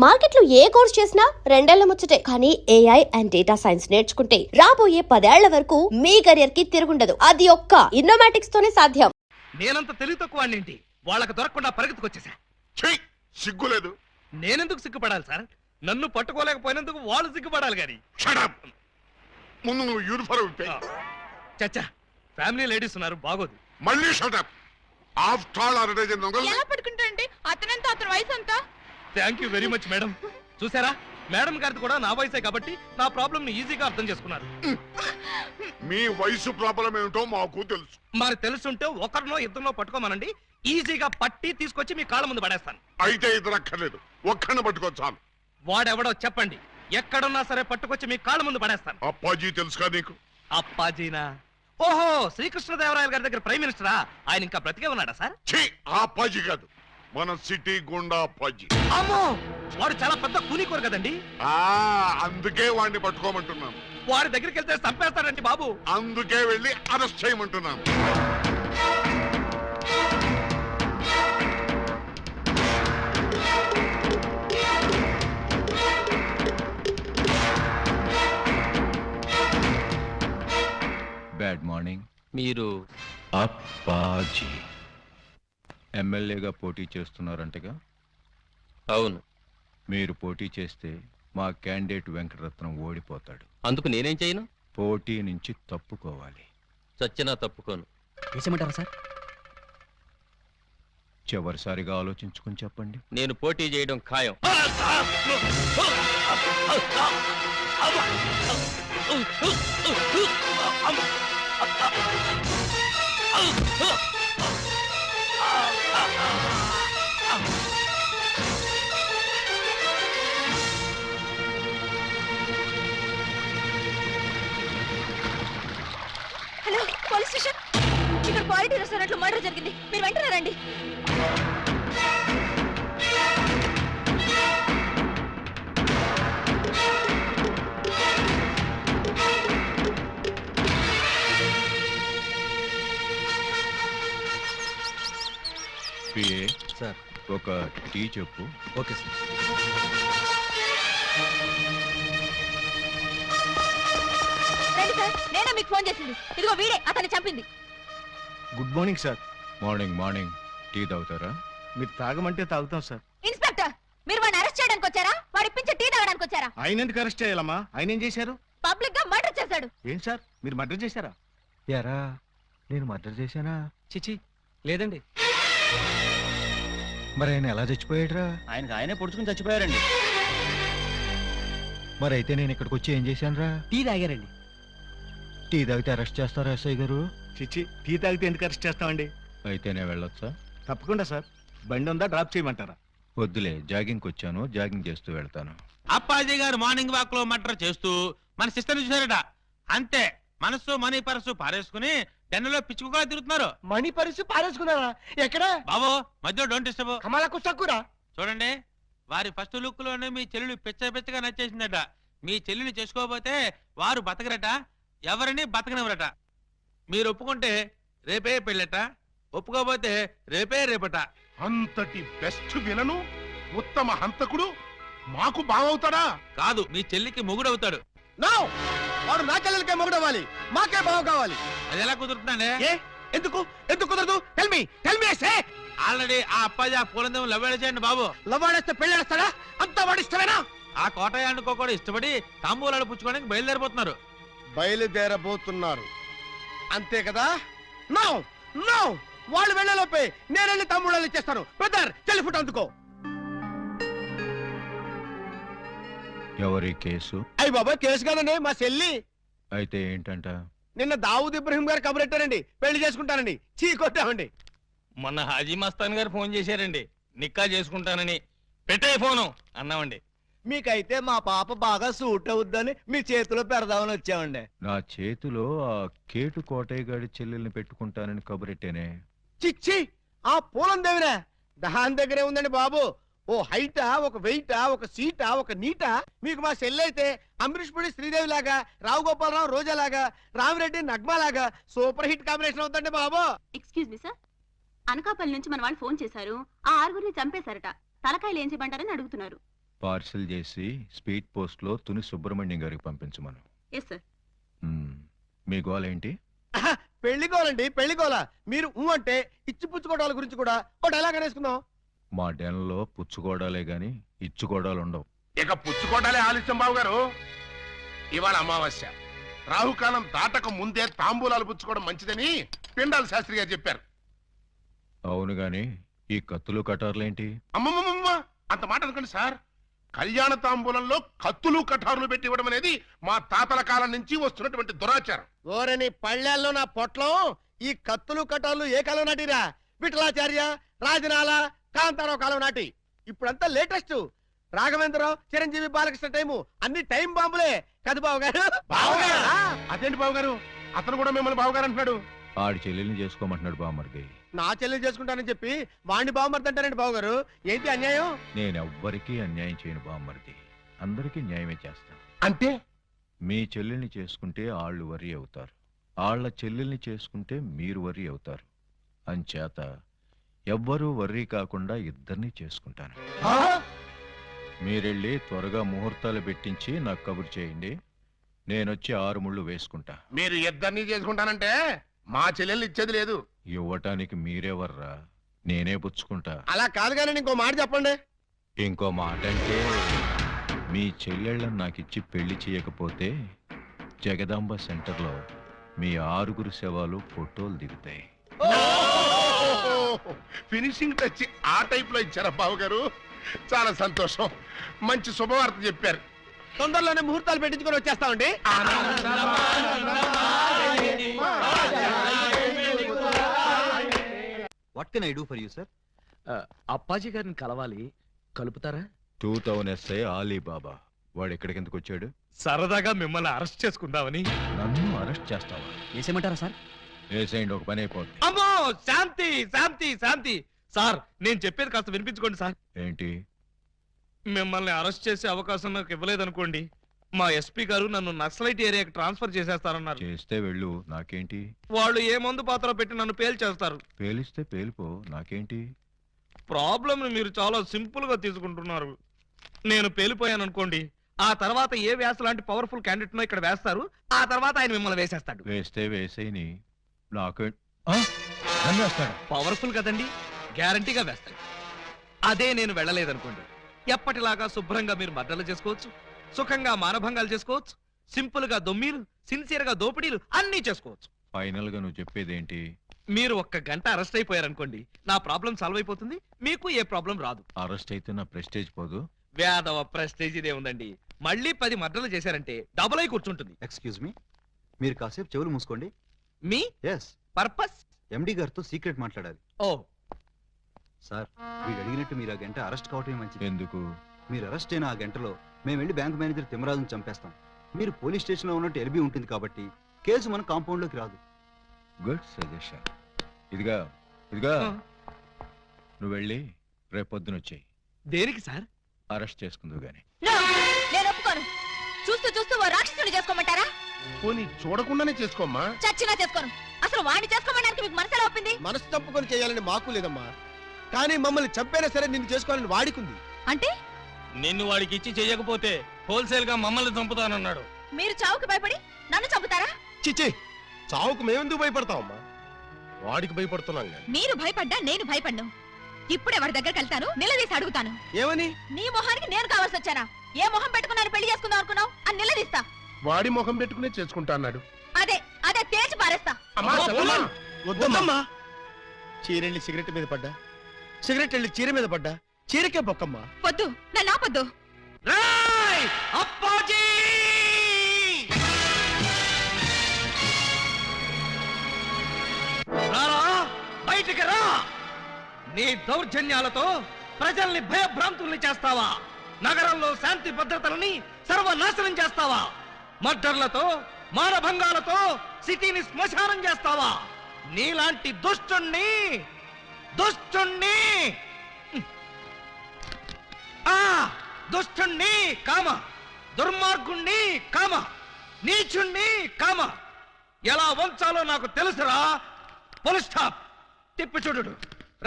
మార్కెట్లో ఏ కోర్స్ చేసినా రెండేళ్ల ముచ్చటే. కానీ ఏఐ అండ్ డేటా సైన్స్ నేర్చుకుంటే రాబోయే 10 ఏళ్ల వరకు మీ కెరియర్ కి తిరుగుండదు. అది ఒక్క ఇన్నోమాటిక్స్ తోనే సాధ్యం. నేనంత తెలివి తక్కువ వాడినేంటి వాళ్ళకి దొరకకుండా పరిగెత్తుకొచ్చేసా. సిగ్గులేదు. నేనెందుకు సిగ్గుపడాలి సార్? నన్ను పట్టుకోలేకపోయినందుకు వాళ్ళు సిగ్గుపడాలి గాని. ముందు నువ్వు యూనిఫారం ఇప్పే. చచ్చా, ఫ్యామిలీ లేడీస్ ఉన్నారు, బాగోదు. మళ్ళీ షటప్. ఆఫ్టర్ ఆల్ అరడజన్ దొంగలు. ఎలా పడుకుంటారండి? అతనంతా అతని వయసు అంతా. Thank you very much madam. చూసారా, మేడం గారిది కూడా నా వయసే కాబట్టి నా ప్రాబ్లం ని ఈజీగా అర్థం చేసుకున్నారు. మీ వయసు ప్రాబ్లం ఏమిటో మాకు తెలుసు. మరి తెలుసుంటే ఒకరినో ఇద్దరినో పట్టుకోమనండి, ఈజీగా పట్టి తీసుకొచ్చి మీ కాళ్ళ ముందు పడేస్తాను. అయితే ఇద్దరు అక్కర్లేదు, ఒక్కడిని పట్టుకోవచ్చాను. వాడెవడో చెప్పండి, ఎక్కడున్నా సరే పట్టుకొచ్చి మీ కాళ్ళ ముందు పడేస్తాను. అప్పాజీ తెలుసుగా నీకు? అప్పాజీనా? ఓహో, శ్రీకృష్ణదేవరాయల గారి దగ్గర ప్రైమ్ మినిస్టరా? ఆయన ఇంకా బ్రతికే ఉన్నాడా సార్? ఆ అప్పాజీ కాదు, మన సిటీ గుండా అప్పాజీ. అమ్మో, వాడు చాలా పెద్ద కూలికోరు కదండి. అందుకే వాడిని పట్టుకోమంటున్నాను. వాడి దగ్గరికి వెళ్తే చంపేస్తాడండి బాబు. అందుకే వెళ్ళి అరెస్ట్ చేయమంటున్నాను. Bad morning. మీరు అప్పాజీ ఎమ్మెల్యేగా పోటీ చేస్తున్నారంటగా? అవును. మీరు పోటీ చేస్తే మా క్యాండిడేట్ వెంకటరత్నం ఓడిపోతాడు. అందుకు నేనేం చేయను? పోటీ నుంచి తప్పుకోవాలి. చచ్చినా తప్పుకోను. వేసేమంటారా సార్? చివరిసారిగా ఆలోచించుకుని చెప్పండి. నేను పోటీ చేయడం ఖాయం. Hello, police station. ఇక్కడ క్వాలిటీ రెస్టారెంట్ లో మర్డర్ జరిగింది, మీరు వెంటనే రండి. PA sir. ఒక టీ చెప్పు. Okay sir. రండి సార్, నేనే మీకు ఫోన్ చేసింది. ఇదిగో వీడే అతన్ని చంపింది. Good morning sir. Morning morning. Tea తాగుతారా? మీరు తాగమంటే తాగుతాం సార్. ఇన్స్పెక్టర్, మీరు వాడిని అరెస్ట్ చేయడానికి వచ్చారా? వాడి ఇప్పించి టీ తాగడానికి వచ్చారా? ఆయన ఎందుకు అరెస్ట్ చేయాలమ్మా? ఆయన ఏం చేశారు? పబ్లిక్ గా మర్డర్ చేశాడు. ఏం సార్, మీరు మర్డర్ చేశారా? యారా, నేను మర్డర్ చేశానా? చిచి, లేదండి. మరి ఆయన ఎలా చచ్చిపోయాడురా? ఆయనకు ఆయనే పొడుచుకుని చచ్చిపోయారండి. మరి అయితే నేను ఇక్కడికి వచ్చి ఏం చేశానురా? టీ తాగారండి. టీ తాగితే అరెస్ట్ చేస్తారా ఎస్ఐ గారు? చిచి, టీ తాగితే ఎందుకు అరెస్ట్ చేస్తామండి? అయితే నేను వెళ్ళొచ్చా? తప్పకుండా సార్. బండి ఉందా, డ్రాప్ చేయమంటారా? వద్దులే, జాగింగ్కి వచ్చాను, జాగింగ్ చేస్తూ వెళ్తాను. అప్పాజీ గారు మార్నింగ్ వాక్ లో మటర్ చేస్తూ మన సిస్టర్ చూసారట. అంతే, మనసు మనీ పరసు పారేసుకుని టెన్నులో పిచ్చుకుగా తిరుగుతున్నారు. మణి పరిస్థితి పారేసుకున్నారా? ఎక్కడ బాబు మధ్యలో డోంట్ డిస్టర్బ్. కమలకు తక్కురా. చూడండి, వారి ఫస్ట్ లుక్ లోనే మీ చెల్లెలు పిచ్చగా నచ్చేసిందట. మీ చెల్లిని చేసుకోకపోతే వారు బతకరట, ఎవరిని బతకనివ్వరట. మీరు ఒప్పుకుంటే రేపే పెళ్ళట, ఒప్పుకోకపోతే రేపట. అంతటి బెస్ట్ విలను ఉత్తమ హంతకుడు మాకు బావవుతాడా? కాదు, మీ చెల్లికి మొగుడవుతాడు. వాడు నా చెల్లెలకే మొగుడవ్వాలి, మాకే బావ కావాలి. అది ఎలా కుదురుతుందండి? ఎందుకు ఎందుకు కుదరదు? ఆల్రెడీ ఆ అప్పాజీ ఆ పూలందేమో లవ్వేళ చేయండి బాబు. లవ్వాడేస్తే పెళ్ళేస్తాడా? అంతా వాడు ఇష్టమేనా? ఆ కోటయానుకో కూడా ఇష్టపడి తాంబూలాలు పుచ్చుకోవడానికి బయలుదేరిపోతున్నారు. బయలుదేరబోతున్నారు అంతే కదా? నో నో, వాళ్ళు వెళ్ళలోపే నేను వెళ్ళి తమ్ముళ్ళు ఇచ్చేస్తాను. బ్రదర్, టెలిఫోన్ అందుకో. ఎవరి కేసు? అయ్యి బాబా, కేసు కాదండి, మా చెల్లి. అయితే ఏంటంట? నిన్న దావూద్ ఇబ్రహీం గారు కబురెట్టారండి, పెళ్లి చేసుకుంటానండి. చీ కొట్టామండి. మొన్న హాజీ మస్తాన్ గారు ఫోన్ చేశారండి, నిక్కా చేసుకుంటానని. పెట్టే ఫోను అన్నామండి. మీకైతే మా పాప బాగా సూట్ అవుద్దని మీ చేతిలో పెడదామని వచ్చామండి. నా చేతిలో ఆ కేటు కోటయ్య గారి చెల్లెల్ని పెట్టుకుంటానని కబురెట్టేనే. చిచ్చి, ఆ పూలం దేవినా? దాని దగ్గరే ఉందండి బాబు. ఓ హైటా, ఒక వెయిటా, ఒక సీటా, ఒక నీటా. మీకు మా చెల్లైతే అమరీష్ పుడి శ్రీదేవి లాగా, రావు గోపాలరావు రోజా లాగా, రామిరెడ్డి నగ్మా లాగా సూపర్ హిట్ కాంబినేషన్ అవుతుందండి బాబు. ఎక్స్క్యూజ్ మీ సార్, అనకాపల్లి నుంచి మన వాళ్ళు ఫోన్ చేశారు. ఆ 6గురిని చంపేశారట. తలకాయలు ఏం చేయమంటారని అడుగుతున్నారు. పార్సిల్ చేసి స్పీడ్ పోస్ట్లో తుని సుబ్రహ్మణ్యం గారికి పంపించమను. Yes sir. మీ గోల్ ఏంటి? పెళ్లికోవాలండి, పెళ్లికోవాలా. మీరు అంటే ఇచ్చిపుచ్చుకోవడాల గురించి కూడా ఓ డైలాగ్ అనేసుకుందాం. మా డెన్లో పుచ్చుకోవడాలే గాని ఇచ్చుకోవడాలు ఉండవు. ఇక పుచ్చుకోటాలే ఆలస్యం బాబు గారు. ఇవాళ అమావాస్య, రాహుకాలం దాటక ముందే తాంబూలాలు పుచ్చుకోవడం మంచిదని పిండాల శాస్త్రి గారు చెప్పారు. అవును గాని ఈ కత్తులు కటార్లేంటి? అమ్మమ్మమ్మ, అంత మాట అనుకోండి సార్. కళ్యాణ తాంబూలంలో కత్తులు కటారులు పెట్టి ఇవ్వడం అనేది మా తాతల కాలం నుంచి వస్తున్నటువంటి దురాచారం. ఓరని పళ్ళెల్లో నా పొట్లం. ఈ కత్తులు కటాలు ఏ కాలం నాటిరా? విఠలాచార్య, రాజనాల, కాంతారావు కాలం నాటి. ఇప్పుడంతా లేటెస్ట్. రాఘవేంద్రరావు, చిరంజీవి, బాలకృష్ణ టైము అన్ని టైం బాంబులే కదా బాబు గారు. బావగారా? అదేంటి బాబు గారు, అతను కూడా మిమ్మల్ని బావగారు అంటున్నాడు. ఆడి చెల్లెల్ని చేసుకోమంటున్నాడు బామ్మర్ది. నా చెల్లి చేసుకుంటానని చెప్పి వాణ్ణి బావమర్దంటారండి బాబు గారు. ఏంటి అన్యాయం? నేనెవ్వరికీ అన్యాయం చేయను బామ్మర్ది, అందరికీ న్యాయమే చేస్తాను. అంటే మీ చెల్లెల్ని చేసుకుంటే ఆళ్ళు వరి అవుతారు, ఆళ్ల చెల్లెల్ని చేసుకుంటే మీరు వరి అవుతారు. అంచేత ఎవ్వరూ వర్రీ కాకుండా ఇద్దరిని చేసుకుంటాను. మీరెళ్ళి త్వరగా ముహూర్తాలు పెట్టించి నాకు కబురు చేయండి. నేనొచ్చి 6 ముళ్ళు వేసుకుంటా. మీరు ఇద్దరిని చేసుకుంటానంటే మా చెల్లెల్ని ఇచ్చేది లేదు. ఇవ్వటానికి మీరెవర్రా, నేనే పుచ్చుకుంటా. అలా కాదు కానీ ఇంకో మాట చెప్పండి. ఇంకో మాట అంటే మీ చెల్లెళ్ళని నాకిచ్చి పెళ్లి చేయకపోతే జగదాంబ సెంటర్లో మీ 6 శవాలు ఫోటోలు దిగుతాయి. ఫినిషింగ్ టచ్ ఆ టైప్ లో ఇచ్చారా బాబు గారు? చాలా సంతోషం, మంచి శుభవార్త చెప్పారు. తొందరలోనే ముహూర్తాలు పెట్టించుకొని వచ్చేస్తామండి. What can I do for you sir? Appaji గారిని కలవాలి, కలుపుతారా? 2000 SI ఆలీబాబా వాడు ఎక్కడికి ఎందుకు వచ్చాడు? సరదాగా మిమ్మల్ని అరెస్ట్ చేసుకుందామని. నన్ను అరెస్ట్ చేస్తావా? వేసేయమంటారా సార్? వేసేయండి, ఒక పని అయిపోద్ది. అమ్మో, శాంతి శాంతి శాంతి. సార్, నేను చెప్పేది కాస్త వినిపించుకోండి సార్. ఏంటి? మిమ్మల్ని అరెస్ట్ చేసే అవకాశం నాకు ఇవ్వలేదనుకోండి, మా ఎస్పీ గారు నన్ను నక్సలైట్ ఏరియాకి ట్రాన్స్ఫర్ చేసేస్తారన్నారు. చేస్తే వెళ్ళు, నాకేంటి? వాళ్ళు ఏ మందు పాత్ర పెట్టి నన్ను పేల్చేస్తారు. పేలిస్తే పేలిపో, నాకేంటి? ప్రాబ్లం మీరు చాలా సింపుల్ గా తీసుకుంటున్నారు. నేను పేలిపోయాను అనుకోండి, ఆ తర్వాత ఏ వ్యాస లాంటి పవర్ఫుల్ క్యాండిడేట్ నో ఇక్కడ వేస్తారు, ఆ తర్వాత ఆయన మిమ్మల్ని వేసేస్తాడు. వేస్తే వేసేయని, నాకే నన్ను వేస్తాడు. పవర్ఫుల్ కదండి, గ్యారంటీగా వేస్తాడు. అదే నేను వెళ్ళలేదనుకోండి, ఎప్పటిలాగా శుభ్రంగా మీరు మర్డర్లు చేసుకోవచ్చు, సుఖంగా మానభంగాలు చేసుకోవచ్చు, సింపుల్ గా దొమ్మీలు, సిన్సియర్ గా దోపిడీలు అన్నీ చేసుకోవచ్చు. ఫైనల్ గా నువ్వు చెప్పేదేంటి? మీరు 1 గంట అరెస్ట్ అయిపోయారనుకోండి, నా ప్రాబ్లం సాల్వ్ అయిపోతుంది, మీకు ఏ ప్రాబ్లం రాదు. అరెస్ట్ అయితే నా ప్రెస్టేజ్ పోదు? వేదవ ప్రెస్టేజ్ ఇదే ఉందండి. మళ్ళీ 10 మర్డర్లు చేశారంటే డబుల్ అయి కూర్చుంటుంది. ఎక్స్క్యూజ్ మీ, మీరు కాసేపు చెవులు మూసుకోండి. Me yes, purpose? ఎండి గారితో సీక్రెట్ మాట్లాడాలి. ఓ సార్, వీడు అడిగినట్టు మీరు ఆ గంట అరెస్ట్ కావటమే మంచిది. ఎందుకు? మీరు అరెస్ట్ అయిన ఆ గంటలో మేము వెళ్ళి బ్యాంక్ మేనేజర్ తిమ్మరాజును చంపేస్తాం. మీరు పోలీస్ స్టేషన్ లో ఉన్నట్టు ఎల్బీ ఉంటుంది కాబట్టి కేసు మన కాంపౌండ్ లోకి రాదు. Good suggestion. ఇదిగా ఇదిగా నువ్వు వెళ్ళి రేపొద్దున వచ్చేయి. దేనికి సార్? అరెస్ట్ చేసుకుందు గాని. నేను ఒప్పుకోను. చూస్తూ చూస్తూ ఓ రాక్షసుని చేసుకోమంటారా? పోనీ చూడకుండానే చేసుకోమ్మా. చచ్చినా చేసుకోను. అసలు వాడిని చేసుకోమడానికి మీకు మనసు ఎలా ఒప్పింది? మనసు చంపుకొని చేయాలని మాకు లేదమ్మా, కానీ మమ్మల్ని చంపైనా సరే నిన్ను చేసుకోవాలని వాడికుంది. అంటే నిన్ను వాడికి ఇచ్చి చేయకపోతే హోల్సేల్ గా మమ్మల్ని చంపుతానన్నాడు. మీరు చావుకి భయపడి నన్ను చంపుతారా? చిచ్చి, చావుకు మేమెందుకు భయపడతామమ్మా? వాడికి భయపడుతున్నాం. మీరు భయపడ్డా నేను భయపడ్ను. ఇప్పుడే వాడి దగ్గరికి వెళ్తాను, నిలదీసి అడుగుతాను. ఏమని? నీ మొహానికి నేను కావాల్సి వచ్చానా? ఏ మొహం పెట్టుకున్నాను పెళ్లి చేసుకుందాం అనుకున్నావు అని నిలదీస్తా. వాడి ముఖం పెట్టుకునే చేసుకుంటా అన్నాడు. అదే అదే తేల్చి పారేస్తా. అమ్మా, చెల్లమ్మా. వద్దమ్మా. చీరెళ్ళి సిగరెట్ మీద పడ్డా, సిగరెట్ వెళ్ళి చీర మీద పడ్డా, చీరకే బొక్కమ్మా. వద్దు, నన్ను ఆపొద్దు. అప్పాజీ! రారా, బయటికి రా. నీ దౌర్జన్యాలతో ప్రజల్ని భయభ్రాంతుల్ని చేస్తావా? నగరంలో శాంతి భద్రతలని సర్వనాశనం చేస్తావా? మర్డర్లతో, మానభంగాలతో సిటీని శ్మశానం చేస్తావా? నీలాంటి దుష్టుణ్ణి దుష్టుణ్ణి కామ, దుర్మార్గుణ్ణి కామ, నీచుణ్ణి కామ ఎలా వంచాలో నాకు తెలుసురా. Full stop. తిప్పి చూడు.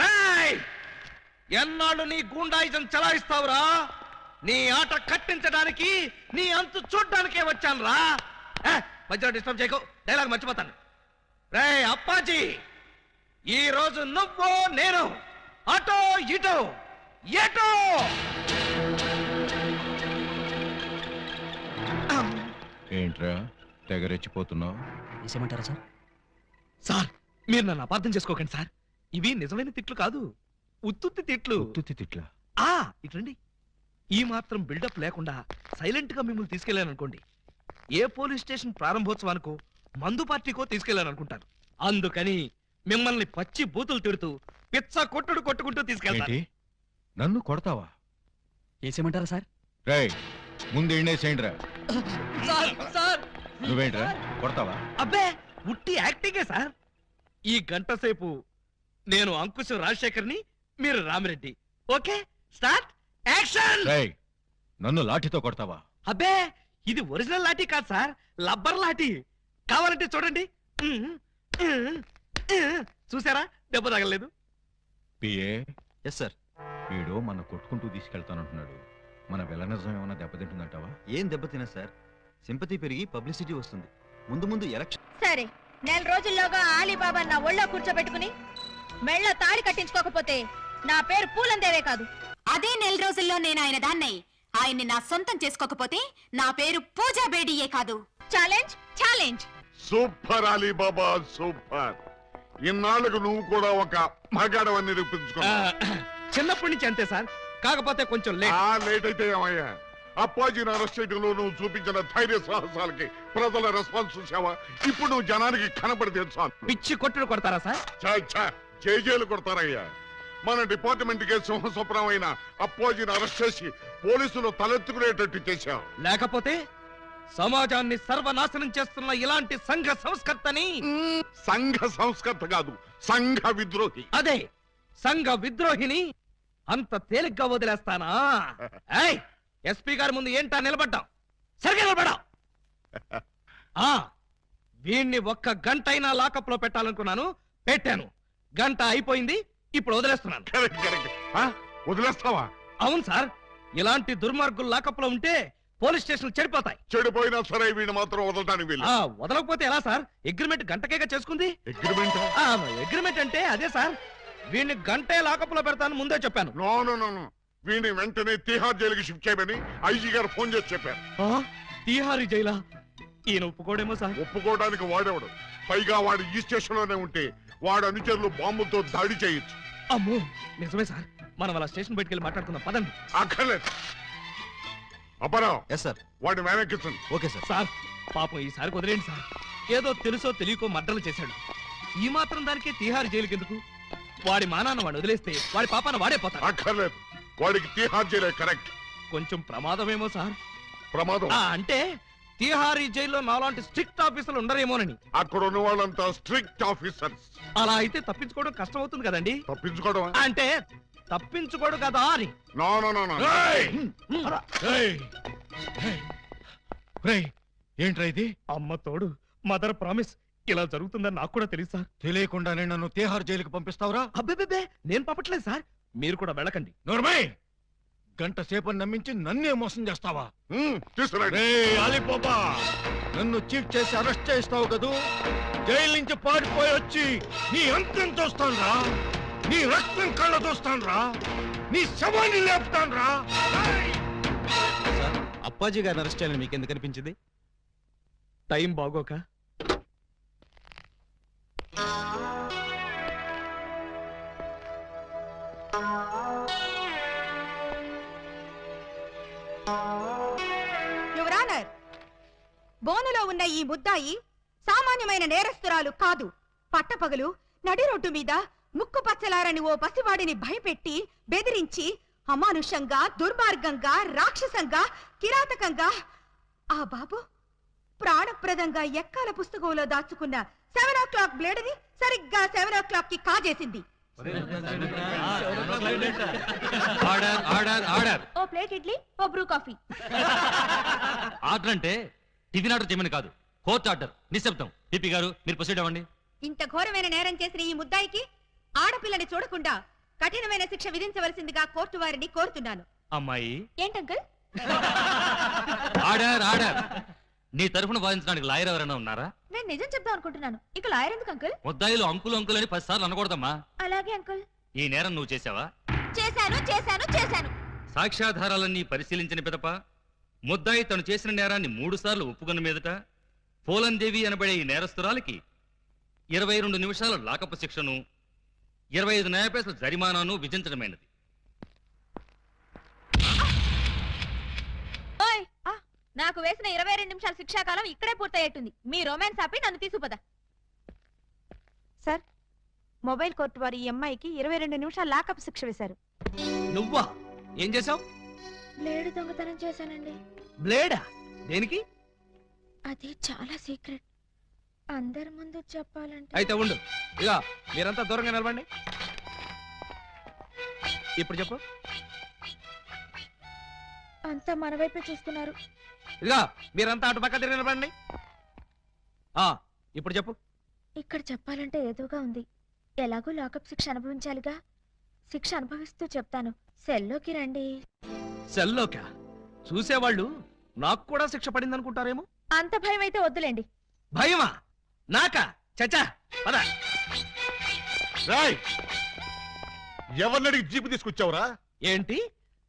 రాయ్, ఎన్నాళ్ళు నీ గూండాయిజం చలాయిస్తావురా? నీ ఆట కట్టించడానికి నీ అంతు చూడ్డానికే వచ్చాను రా. మధ్యలో డిస్టర్బ్ చేయకు, డైలాగ్ మర్చిపోతాను. రే అప్పాజీ, ఈ రోజు నువ్వు నేను అటో ఇటో ఎటో. ఏంట్రా తెగరెచ్చిపోతున్నావు? వేసేయమంటారా సార్? సార్ మీరు నన్ను అపార్థం చేసుకోకండి సార్, ఇవి నిజమైన తిట్లు కాదు, ఉత్తుత్తి తిట్లు. ఉత్తుత్తి తిట్లా? ఇట్లండి. ఈ మాత్రం బిల్డప్ లేకుండా సైలెంట్ గా మిమ్మల్ని తీసుకెళ్లాననుకోండి, ఏ పోలీస్ స్టేషన్ ప్రారంభోత్సవానికో మందు పార్టీకో తీసుకెళ్లాలనుకుంటారు. అందుకని మిమ్మల్ని పచ్చి బూతులు తిడుతూ పిచ్చ కొట్టుడు కొట్టుకుంటూ తీసుకెళ్తాను. ఏంటి? నన్ను కొడతావా? వేసేయమంటారా సార్? రేయ్, ముందు ఎండేసేయండిరా. సార్ సార్ నువ్వేంట్రా కొడతావా? అబ్బే ఉట్టి యాక్టింగే సార్. ఈ గంట సేపు నేను అంకుశం రాజశేఖర్ని, మీరు రామిరెడ్డి. Okay start action. రేయ్, నన్ను లాఠీతో కొడతావా? అబ్బే ఇది ఒరిజినల్ లాఠీ కాదు సార్, లబ్బర్ లాఠీ. కావాలంటే చూడండి. చూసారా, దెబ్బ తగలేదు. PA, yes sir. వీడు మన కొట్టుకుంటూ తీసుకెళ్తానంటున్నాడు. మన వెలనిజం ఏమైనా దెబ్బతింటుందంటావా? ఏం దెబ్బతినా సార్, సింపతి పెరిగి పబ్లిసిటీ వస్తుంది. ముందు ముందు ఎలక్షన్. సరే, నెల రోజుల్లోగా ఆలీబాబా నా ఒళ్ళో కూర్చోబెట్టుకుని మెళ్ళ తాడి కట్టించుకోకపోతే నా పేరు పూలందేవే కాదు. అదే నెల రోజుల్లో నేను ఆయన దాన్నై ఆయన్ని నా సొంతం చేసుకోకపోతే నా పేరు పూజా బేడియే కాదు. Challenge challenge. Super Alibaba super. ఇన్నాళ్ళకు నువ్వు కూడా ఒక మగాడవని నిరూపించుకున్నావు. చిన్నప్పటి నుంచి అంతే సార్, కాకపోతే కొంచెం లేట్. లేట్ అయితే ఏమయ్యా, అప్పాజీని అరెస్ట్ చేయడంలో నువ్వు చూపించిన ధైర్య సాహసాలకి ప్రజల రెస్పాన్స్ చూసావా? ఇప్పుడు నువ్వు జనానికి కనపడితే చాలు. పిచ్చి కొట్టుడు కొడతారా సార్? జైలు కొడతారయ్యా. మన డిపార్ట్మెంట్ కే సింహస్వప్నం అయిన అప్పాజీని అరెస్ట్ చేసి పోలీసులు తలెత్తుకునేటట్టు చేశావు. లేకపోతే సమాజాన్ని సర్వనాశనం చేస్తున్న ఇలాంటి సంఘ సంస్కర్తని. సంఘ సంస్కర్త కాదు, సంఘ విద్రోహి. అదే సంఘ విద్రోహిని అంత తేలిగ్గా వదిలేస్తానా? ఎస్పీ గారి ముందు ఏంటా నిలబడ్డాం? సరిగ్గా నిలబడ్డాం. వీణ్ణి ఒక్క గంట అయినా లాకప్ లో పెట్టాలనుకున్నాను, పెట్టాను. గంట అయిపోయింది, ఇప్పుడు వదిలేస్తున్నాను. వదిలేస్తావా? అవును సార్, ఇలాంటి దుర్మార్గులు లాకప్ లో ఉంటే పోలీస్ స్టేషన్ చెడిపోతాయి. చెడిపోయినా సరే వీడిని మాత్రం వదలడానికి వీలు. వదలకపోతే ఎలా సార్? అగ్రిమెంట్ గంటకేగా చేసుకుంది. అగ్రిమెంట్? అగ్రిమెంట్ అంటే అదే సార్, వీడిని గంటే లాకప్ లో పెడతాను ముందే చెప్పాను. నో, వీడిని వెంటనే తిహార్ జైలుకి షిఫ్ట్ చేయమని ఐజీ గారు ఫోన్ చేసి చెప్పారు. తిహారీ జైలా? ఈయన ఒప్పుకోడేమో సార్. ఒప్పుకోవడానికి వాడేవాడు, పైగా వాడు ఈ స్టేషన్ లోనే ఉంటే వాడు అనుచరులు బాంబులతో దాడి చేయొచ్చు. అమ్మో నిజమే సార్, మనం అలా స్టేషన్ బయటికి వెళ్ళి మాట్లాడుకుందాం పదండి. అక్కర్లేదు. అపరావు, ఎస్ సార్. వాడిని వెనక్కించండి. Okay sir. సార్ పాపం ఈసారి కుదిరేండి సార్, ఏదో తెలుసో తెలియకో మర్డర్లు చేశాడు. ఈ మాత్రం దానికే తిహార్ జైలుకి ఎందుకు? వాడి మానాన్న వాడు వదిలేస్తే వాడి పాపాన వాడే పోతాడు. అక్కర్లేదు, వాడికి తిహార్ జైలే కరెక్ట్. కొంచెం ప్రమాదమేమో సార్. ప్రమాదం అంటే తిహారీ జైల్లో నాలాంటి స్ట్రిక్ట్ ఆఫీసర్లు ఉండరేమోనని. అక్కడ ఉన్న వాళ్ళంతా స్ట్రిక్ట్ ఆఫీసర్స్. అలా అయితే తప్పించుకోవడం కష్టం అవుతుంది కదండి. తప్పించుకోవడం అంటే తప్పించుకోడు కదా అని. నో. ఏంట్రా ఇది? అమ్మ తోడు, మదర్ ప్రామిస్, ఇలా జరుగుతుందని నాకు కూడా తెలుసు సార్. తెలియకుండానే నన్ను తిహార్ జైలుకి పంపిస్తావురా? అబ్బే నేను పంపట్లేదు సార్, మీరు కూడా వెళ్ళకండి. నోర్మై, గంట సేపు నమ్మించి నన్నే మోసం చేస్తావా? తీసుకురండి. అలీబాబా, నన్ను చీట్ చేసి అరెస్ట్ చేస్తావు కదూ, జైలు నుంచి పారిపోయి వచ్చి నీ అంతం చూస్తానురా, నీ రక్తం కళ్ళ చూస్తానురా, నీ శవాన్ని లేపుతానురా. అప్పాజీ గారిని అరెస్ట్ చేయాలని మీకు ఎందుకు అనిపించింది? టైం బాగోక. యువర్ ఆనర్, బోనులో ఉన్న ఈ ముద్దాయి సామాన్యమైన నేరస్తురాలు కాదు. పట్టపగలు నడి రోడ్డు మీద ముక్కు పచ్చలారని ఓ పసివాడిని భయపెట్టి బెదిరించి అమానుషంగా, దుర్మార్గంగా, రాక్షసంగా, కిరాతకంగా ఆ బాబు ప్రాణప్రదంగా ఎక్కాల పుస్తకంలో దాచుకున్న 7 o'clock బ్లేడ్ని సరిగ్గా 7 o'clock కి కాజేసింది. ఓ ప్లేట్ ఇడ్లీ, ఓ బ్రూ కాఫీ. ఆర్డర్ అంటే టిఫిన్ ఆర్డర్ చేయమని కాదు, కోర్టు ఆర్డర్. నిశ్శబ్దం. పిపి గారు మీరు ప్రొసీడ్ అవ్వండి. ఇంత ఘోరమైన నేరం చేసిన ఈ ముద్దాయికి ఆడపిల్లని చూడకుండా కఠినమైన శిక్ష విధించవలసిందిగా కోర్టు వారిని కోరుతున్నాను. అమ్మాయి, ఏంటంకల్? Order order. నీ తరఫున వాదించడానికి లాయర్ ఎవరైనా ఉన్నారా? నేను నిజం చెప్దాం అనుకుంటున్నాను. ఇక లాయర్ ఎందుకు అంకుల్? ముద్దాయిలు అంకులు అంకులు అని 10 సార్లు అనకూడదమ్మా. అలాగే అంకుల్. ఈ నేరం నువ్వు చేసావా? చేశాను చేశాను చేశాను. సాక్ష్యాధారాలన్నీ పరిశీలించిన పిదప ముద్దాయి తను చేసిన నేరాన్ని 3 సార్లు ఒప్పుకున్న మీదట పోలందేవి అనబడే ఈ నేరస్తురాలికి 22 నిమిషాల లాకపు శిక్షను 25 న్యాయపైసల జరిమానాను విధించడమైనది. నాకు వేసిన 22 నిమిషాల శిక్షాకాలం ఇక్కడే పూర్తయ్యేట్టుంది. మీ రొమాన్స్ ఆపి నన్ను తీసుకుపదా. సార్, మొబైల్ కోర్టు వారు ఈ అమ్మాయికి 22 నిమిషాలు లాకప్ శిక్ష వేశారు. నువ్వా? ఏం చేసావు? బ్లేడ్ దొంగతనం చేశానండి. బ్లేడా? దేనికి? అది చాలా సీక్రెట్. అందరి ముందు చెప్పాలంటే. అయితే ఉండు. ఇక మీరంతా దూరంగా నిలబండి. ఇప్పుడు చెప్పు. అంతా మన వైపే చూస్తున్నారు. ఇక మీరంతా అటు పక్క తిరిగి నిలబండి. ఇప్పుడు చెప్పు. ఇక్కడ చెప్పాలంటే ఏదోగా ఉంది. ఎలాగో లాకప్ శిక్ష అనుభవించాలిగా. శిక్ష అనుభవిస్తూ చెప్తాను. సెల్లోకి రండి. సెల్లోకా? చూసేవాళ్ళు నాకు కూడా శిక్ష పడింది అనుకుంటారేమో. అంత భయం అయితే వద్దులేండి. భయమా? నాకా? చచ్చా పద. రాయ్, ఎవరినడికి జీపు తీసుకొచ్చావురా? ఏంటి?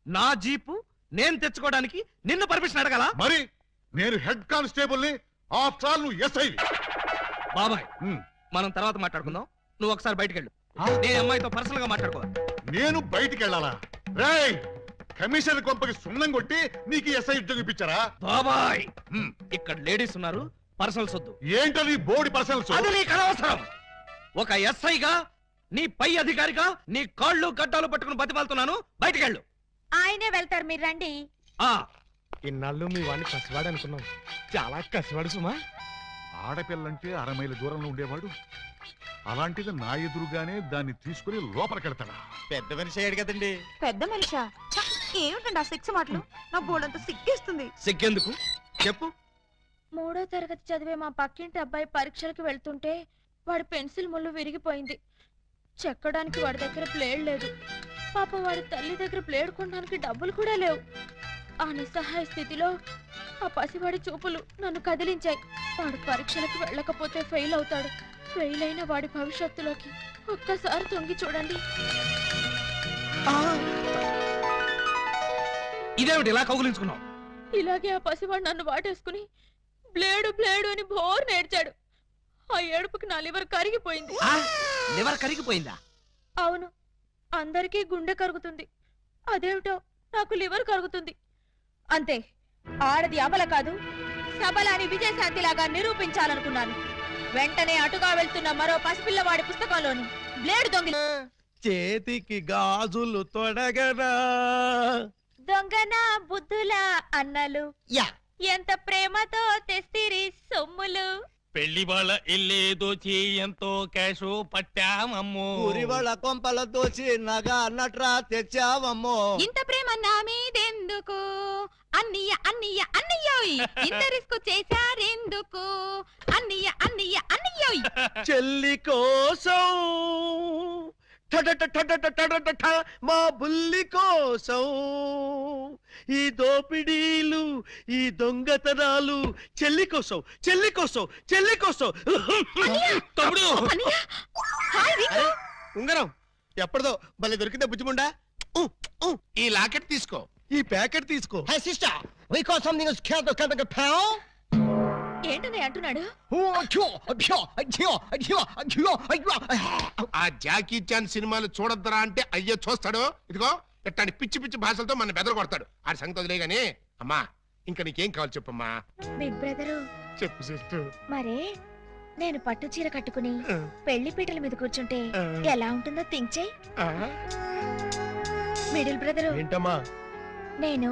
నా జీపు నేను తెచ్చుకోవడానికి నిన్ను పర్మిషన్ అడగాల? మరి నేను హెడ్ కానిస్టేబుల్ ని, ఆఫ్టర్ ఆల్ నువ్వు ఎస్ఐ. బాబాయ్, మనం తర్వాత మాట్లాడుకుందాం. నువ్వు ఒకసారి బయటికి వెళ్ళు. నేను అమ్మాయితో పర్సనల్ గా మాట్లాడుకోవాలి. నేను బయటికి వెళ్ళాలా? రాయ్, కమిషనర్ కొంపకి సున్నం కొట్టి నీకు ఎస్ఐ ఉద్యోగం ఇప్పించారా? బాబాయ్, ఇక్కడ లేడీస్ ఉన్నారు, పర్సనల్స్ వద్దు. ఏంటో నీ బోర్డు పర్సనల్స్? అది నీకు అనవసరం. ఒక ఎస్ఐగా, నీ పై అధికారిగా నీ కాళ్ళు గడ్డాలు పట్టుకుని బతిమాలుతున్నాను. బయటికి వెళ్ళు. ఆయనే వెళ్తారు, మీరు రండి. ఇన్నాళ్ళు మీ వాడిని కసివాడు అనుకున్నాం. చాలా కసివాడు సుమా. ఆడపిల్లంటే 6 మైళ్ళ దూరంలో ఉండేవాడు, అలాంటిది నా ఎదురుగానే దాన్ని తీసుకుని లోపలికెడతాడా? పెద్ద మనిషి అయ్యాడు కదండి. పెద్ద మనిషా? ఏమిటండి ఆ శిక్ష మాటలు? నా బోర్డంతా సిగ్గేస్తుంది. సిగ్గెందుకు చెప్పు. 3వ తరగతి చదివే మా పక్కింటి అబ్బాయి పరీక్షలకు వెళ్తుంటే వాడి పెన్సిల్ ముళ్ళు విరిగిపోయింది. చెక్కడానికి వాడి దగ్గర ప్లేడ్ లేదు. పాప వాడి తల్లి దగ్గర ప్లేడ్ కొనడానికి డబ్బులు కూడా లేవు. ఆ నిస్సహాయ స్థితిలో ఆ పసివాడి చూపులు నన్ను కదిలించాయి. వాడు పరీక్షలకు వెళ్ళకపోతే ఫెయిల్ అవుతాడు. ఫెయిల్ అయిన వాడి భవిష్యత్తులోకి ఒక్కసారి తొంగి చూడండి. ఇదేమిటి ఇలా కౌగులించుకున్నావు? ఇలాగే ఆ పసివాడు నన్ను వాటేసుకుని బ్లేడు బ్లేడు అని బోర్ నేర్చాడు. ఆ ఏడుపుకి నా లివర్ కరిగిపోయింది. లివర్ కరిగిపోయిందా? అవును, అందరికీ గుండె కరుగుతుంది. అదేమిటో నాకు లివర్ కరుగుతుంది. అంతే, ఆడది అబల కాదు, సబల అని విజయశాంతిలాగా నిరూపించాలనుకున్నాను. వెంటనే అటుగా వెళ్తున్న మరో పసిపిల్లవాడి పుస్తకంలోని బ్లేడ్ దొంగ. చేతికి గాజులు తొడగరా దొంగన బుద్ధుల అన్నలు ఎంత ప్రేమతో తెస్తిరి సొమ్ములు. పెళ్లి వాళ్ళ ఇల్లే దోచి ఎంతో క్యాషు పట్టామమ్మో. ఊరి వాళ్ళ కొంపల దోచి నగ అన్నట్రా తెచ్చావమ్మో. ఇంత ప్రేమ నా మీదెందుకు అన్నయ్య అన్నయ్య అన్నయ్యోయ్. ఇంత రిస్క్ చేశారెందుకు అన్నయ్య అన్నయ్య అన్నయ్యోయ్. చెల్లి కోసం మా బుల్లి కోసం ఈ దోపిడీలు, ఈ దొంగతనాలు చెల్లి కోసం, చెల్లి కోసం, చెల్లి కోసం. తమ్ముడు, ఉంగరం ఎప్పటిదో భలే దొరికిందా బుజ్జిముండా? ఈ లాకెట్ తీసుకో. ఈ ప్యాకెట్ తీసుకో. ఏంటనే అంటున్నాడు? ఆ జాకీ చాన్ సినిమాలు చూడొద్దురా అంటే అయ్యో చూస్తాడు. ఇదిగో ఇట్లాంటి పిచ్చి పిచ్చి భాషలతో మన బెదర కొడతాడు. ఆ సంగతి వదిలే గానీ అమ్మా, ఇంకా నీకేం కావాలి చెప్పమ్మా. బిగ్ బ్రదరు, చెప్పు సిస్టర్. మరే నేను పట్టు చీర కట్టుకుని పెళ్లి పీటల మీద కూర్చుంటే ఎలా ఉంటుందో థింక్ చెయ్. మిడిల్ బ్రదరు, ఏంటమ్మా? నేను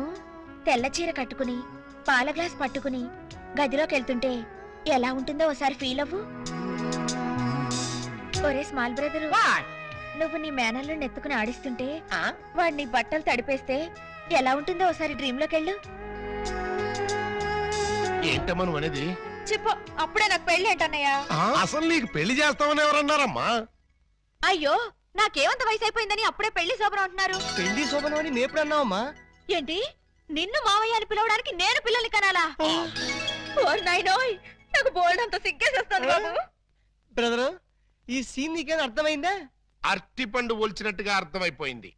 తెల్ల చీర కట్టుకుని పాల గ్లాస్ పట్టుకుని గదిలోకి వెళ్తుంటే ఎలా ఉంటుందో ఒకసారి ఫీల్ అవ్వు. ఒరే స్మాల్ బ్రదరు, నువ్వు నీ మేనల్లో నెత్తుకుని ఆడిస్తుంటే వాడిని బట్టలు తడిపేస్తే ఎలా ఉంటుందో ఒకసారి డ్రీమ్ లోకి వెళ్ళు. ఏంటమ్మా నువ్వు అనేది? చెప్పు, అప్పుడే నాకు పెళ్లి ఏంటన్నయ్యా? అసలు నీకు పెళ్లి చేస్తామని ఎవరన్నారమ్మా? అయ్యో, నాకేమంత వయసు అయిపోయిందని అప్పుడే పెళ్లి శోభనం అంటున్నారు. పెళ్లి శోభనం అని నేప్పుడు అన్నావమ్మా? ఏంటి, నిన్ను మావయ్య అని పిలవడానికి నేను పిల్లల్ని కనాలా? ఓర్ నాయనోయ్, నాకు బోల్డంత సిగ్గేసేస్తాను బాబు. బ్రదరు, ఈ సీన్ నీకేం అర్థమైందా? అరటిపండు ఒలిచినట్టుగా అర్థమైపోయింది.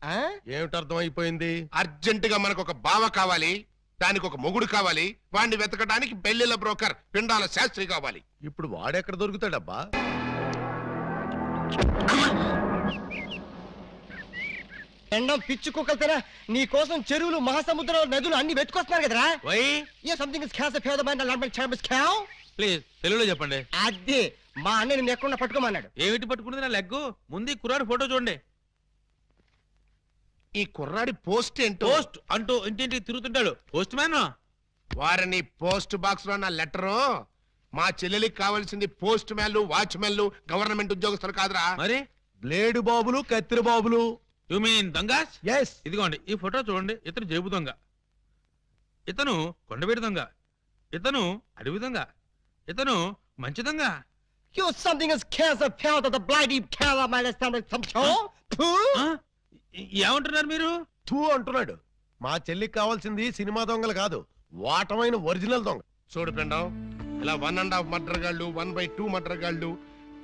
ఏమిటి అర్థమైపోయింది? అర్జెంట్ గా మనకు ఒక బావ కావాలి, దానికి ఒక మొగుడు కావాలి, వాడిని వెతకడానికి పెళ్లిళ్ళ బ్రోకర్ పిండాల శాస్త్రి కావాలి. ఇప్పుడు వాడెక్కడ దొరుకుతాడబ్బా? ఎండం పిచ్చి కుక్కలతేనా నీ కోసం చెరువులు, మహాసముద్రాలు, నదులు అన్ని వెతుకొస్తున్నారు కదరా. Why a something is cans of the mind a lot చాంబస్ క్యావ్. ప్లీజ్ తెలుగులో చెప్పండి. అదే మా అన్న నిన్ను ఎక్కడ పట్టుకోమన్నాడు. ఏమిటి పట్టుకుంటుంది నా లెగ్గు? ముందు ఈ కుర్రాడు ఫోటో చూడండి. ఈ కుర్రాడి పోస్ట్ ఏంటో. పోస్ట్ అంటూ ఇంటింటికి తిరుగుతుంటాడు. Postman. వారిని పోస్ట్ బాక్స్ లో నా లెటరు. మా చెల్లెలికి కావాల్సింది పోస్ట్ మ్యాన్లు, వాచ్మెన్లు, గవర్నమెంట్ ఉద్యోగస్తులు కాదురా. మరి బ్లేడు బాబులు, కత్తిరి బాబులు. యు మీన్ దొంగస్? ఎస్. ఇదిగోండి ఈ ఫోటో చూడండి. ఇతను జేబు దొంగ, ఇతను కొండవీడి దొంగ, ఇతను అడవి దొంగ, ఇతను మంచి దొంగ. You something is cans of the bloody cow of my ఆ? ఏమంటున్నారు మీరు? తూ అంటున్నాడు. మా చెల్లికి కావాల్సింది సినిమా దొంగలు కాదు, వాటమైన ఒరిజినల్ దొంగ. చూడు పిండం, ఇలా 1.5 మర్డర్ గాళ్ళు, 1/2 మర్డర్ గాళ్ళు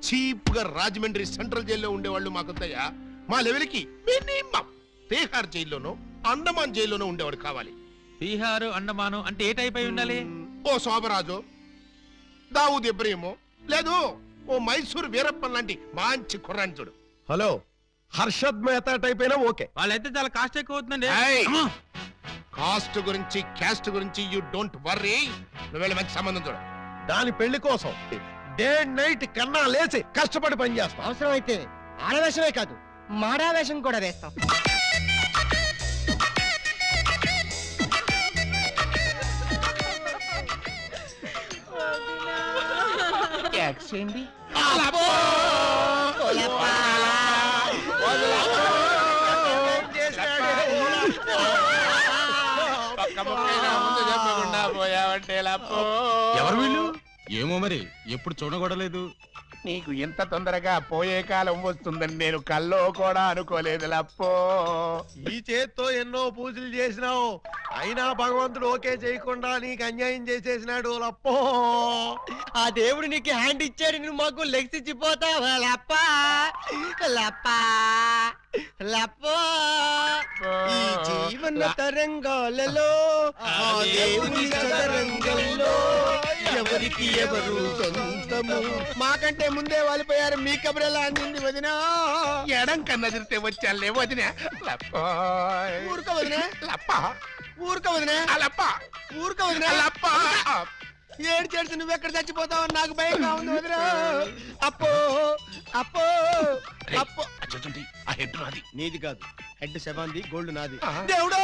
చీప్ గా రాజమండ్రి సెంట్రల్ జైల్లో ఉండేవాళ్ళు మాకొద్దయ్యా. మా లెవెల్కి మినిమం తీహార్ జైల్లోనో, అండమాన్ జైల్లోనో ఉండేవాడు కావాలి. బీహారు, అండమాను అంటే ఏ టైప్ అయి ఉండాలి? ఓ శోభరాజు, దావూద్ ఇబ్రహీము, లేదు ఓ మైసూర్ వీరప్పన్ లాంటి మంచి కుర్రాన్ని చూడు. హలో, హర్షద్ మెహతా టైప్ అయినా ఓకే. వాళ్ళైతే చాలా కాస్ట్ ఎక్కువ అవుతుందండి. ఏయ్! అమ్మా! కాస్ట్ గురించి, క్యాస్ట్ గురించి యూ డోంట్ వర్రీ. నువ్వు వెళ్ళి మంచి సంబంధం చూడు. దాని పెళ్లి కోసం డే నైట్ కన్నా లేచి కష్టపడి పని చేస్తాం. అవసరం అయితే ఆడవేషమే కాదు, మాడావేషం కూడా వేస్తాం. ఎవరు వీళ్ళు? ఏమో మరి, ఎప్పుడు చూడకూడలేదు. నీకు ఇంత తొందరగా పోయే కాలం వస్తుందని నేను కల్లో కూడా అనుకోలేదు లప్పో. ఈ చేత్తో ఎన్నో పూజలు చేసినావు, అయినా భగవంతుడు ఓకే చేయకుండా నీకు అన్యాయం చేసేసినాడు లప్పో. ఆ దేవుడు నీకు హ్యాండ్ ఇచ్చాడు, నువ్వు మాకు లెగ్స్ ఇచ్చిపోతావా లప్పా లప్పా లప్పో. ఈ జీవన తరంగాలలో ఆ దేవుని చదరంగంలో ఎవరికి ఎవరు సొంతము. మాకంటే ముందే వాలిపోయారు, మీ కబురెలా అందింది వదినా? ఎడం కన్నా తిరితే వచ్చాలే వదినా. లప్పో ఊరుక వదినా, లప్ప, ఊరుక వదినా, లప్ప, ఊరుక వదినా. లప్ప. ఏడ్చేడ్చి నువ్వెక్కడ చచ్చిపోతావు నాకు భయంగా ఉంది వదినా. అప్పో అప్పో అప్పో. ఆ హెడ్ నాది. నీది కాదు, హెడ్ శవాంది, గోల్డ్ నాది. ఆ. దేవుడు,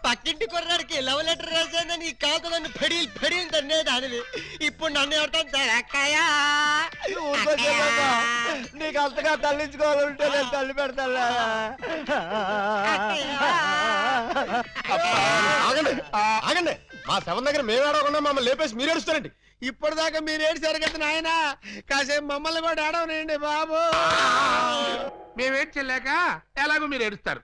పక్కింటి కుర్రాడికి లవ్ లెటర్ రాశానని కాదు నన్ను ఫెడీల్ ఫెడీల్ తన్నేదానివి, ఇప్పుడు నన్ను ఎవరితో అక్కయ్యా. నీకు అంతగా తల్లించుకోవాలంటే నేను తల్లి పెడతా. ఆగండి, ఆగండి. మా శవం దగ్గర మేము ఏడవకుండా మమ్మల్ని లేపేసి మీరు ఏడుస్తారండి. ఇప్పటిదాకా మీరు ఏడిసారు కదా నాయన, కాసేపు మమ్మల్ని కూడా ఏడవనండి బాబు. మేమేం చెల్లాక ఎలాగో మీరు ఏడుస్తారు.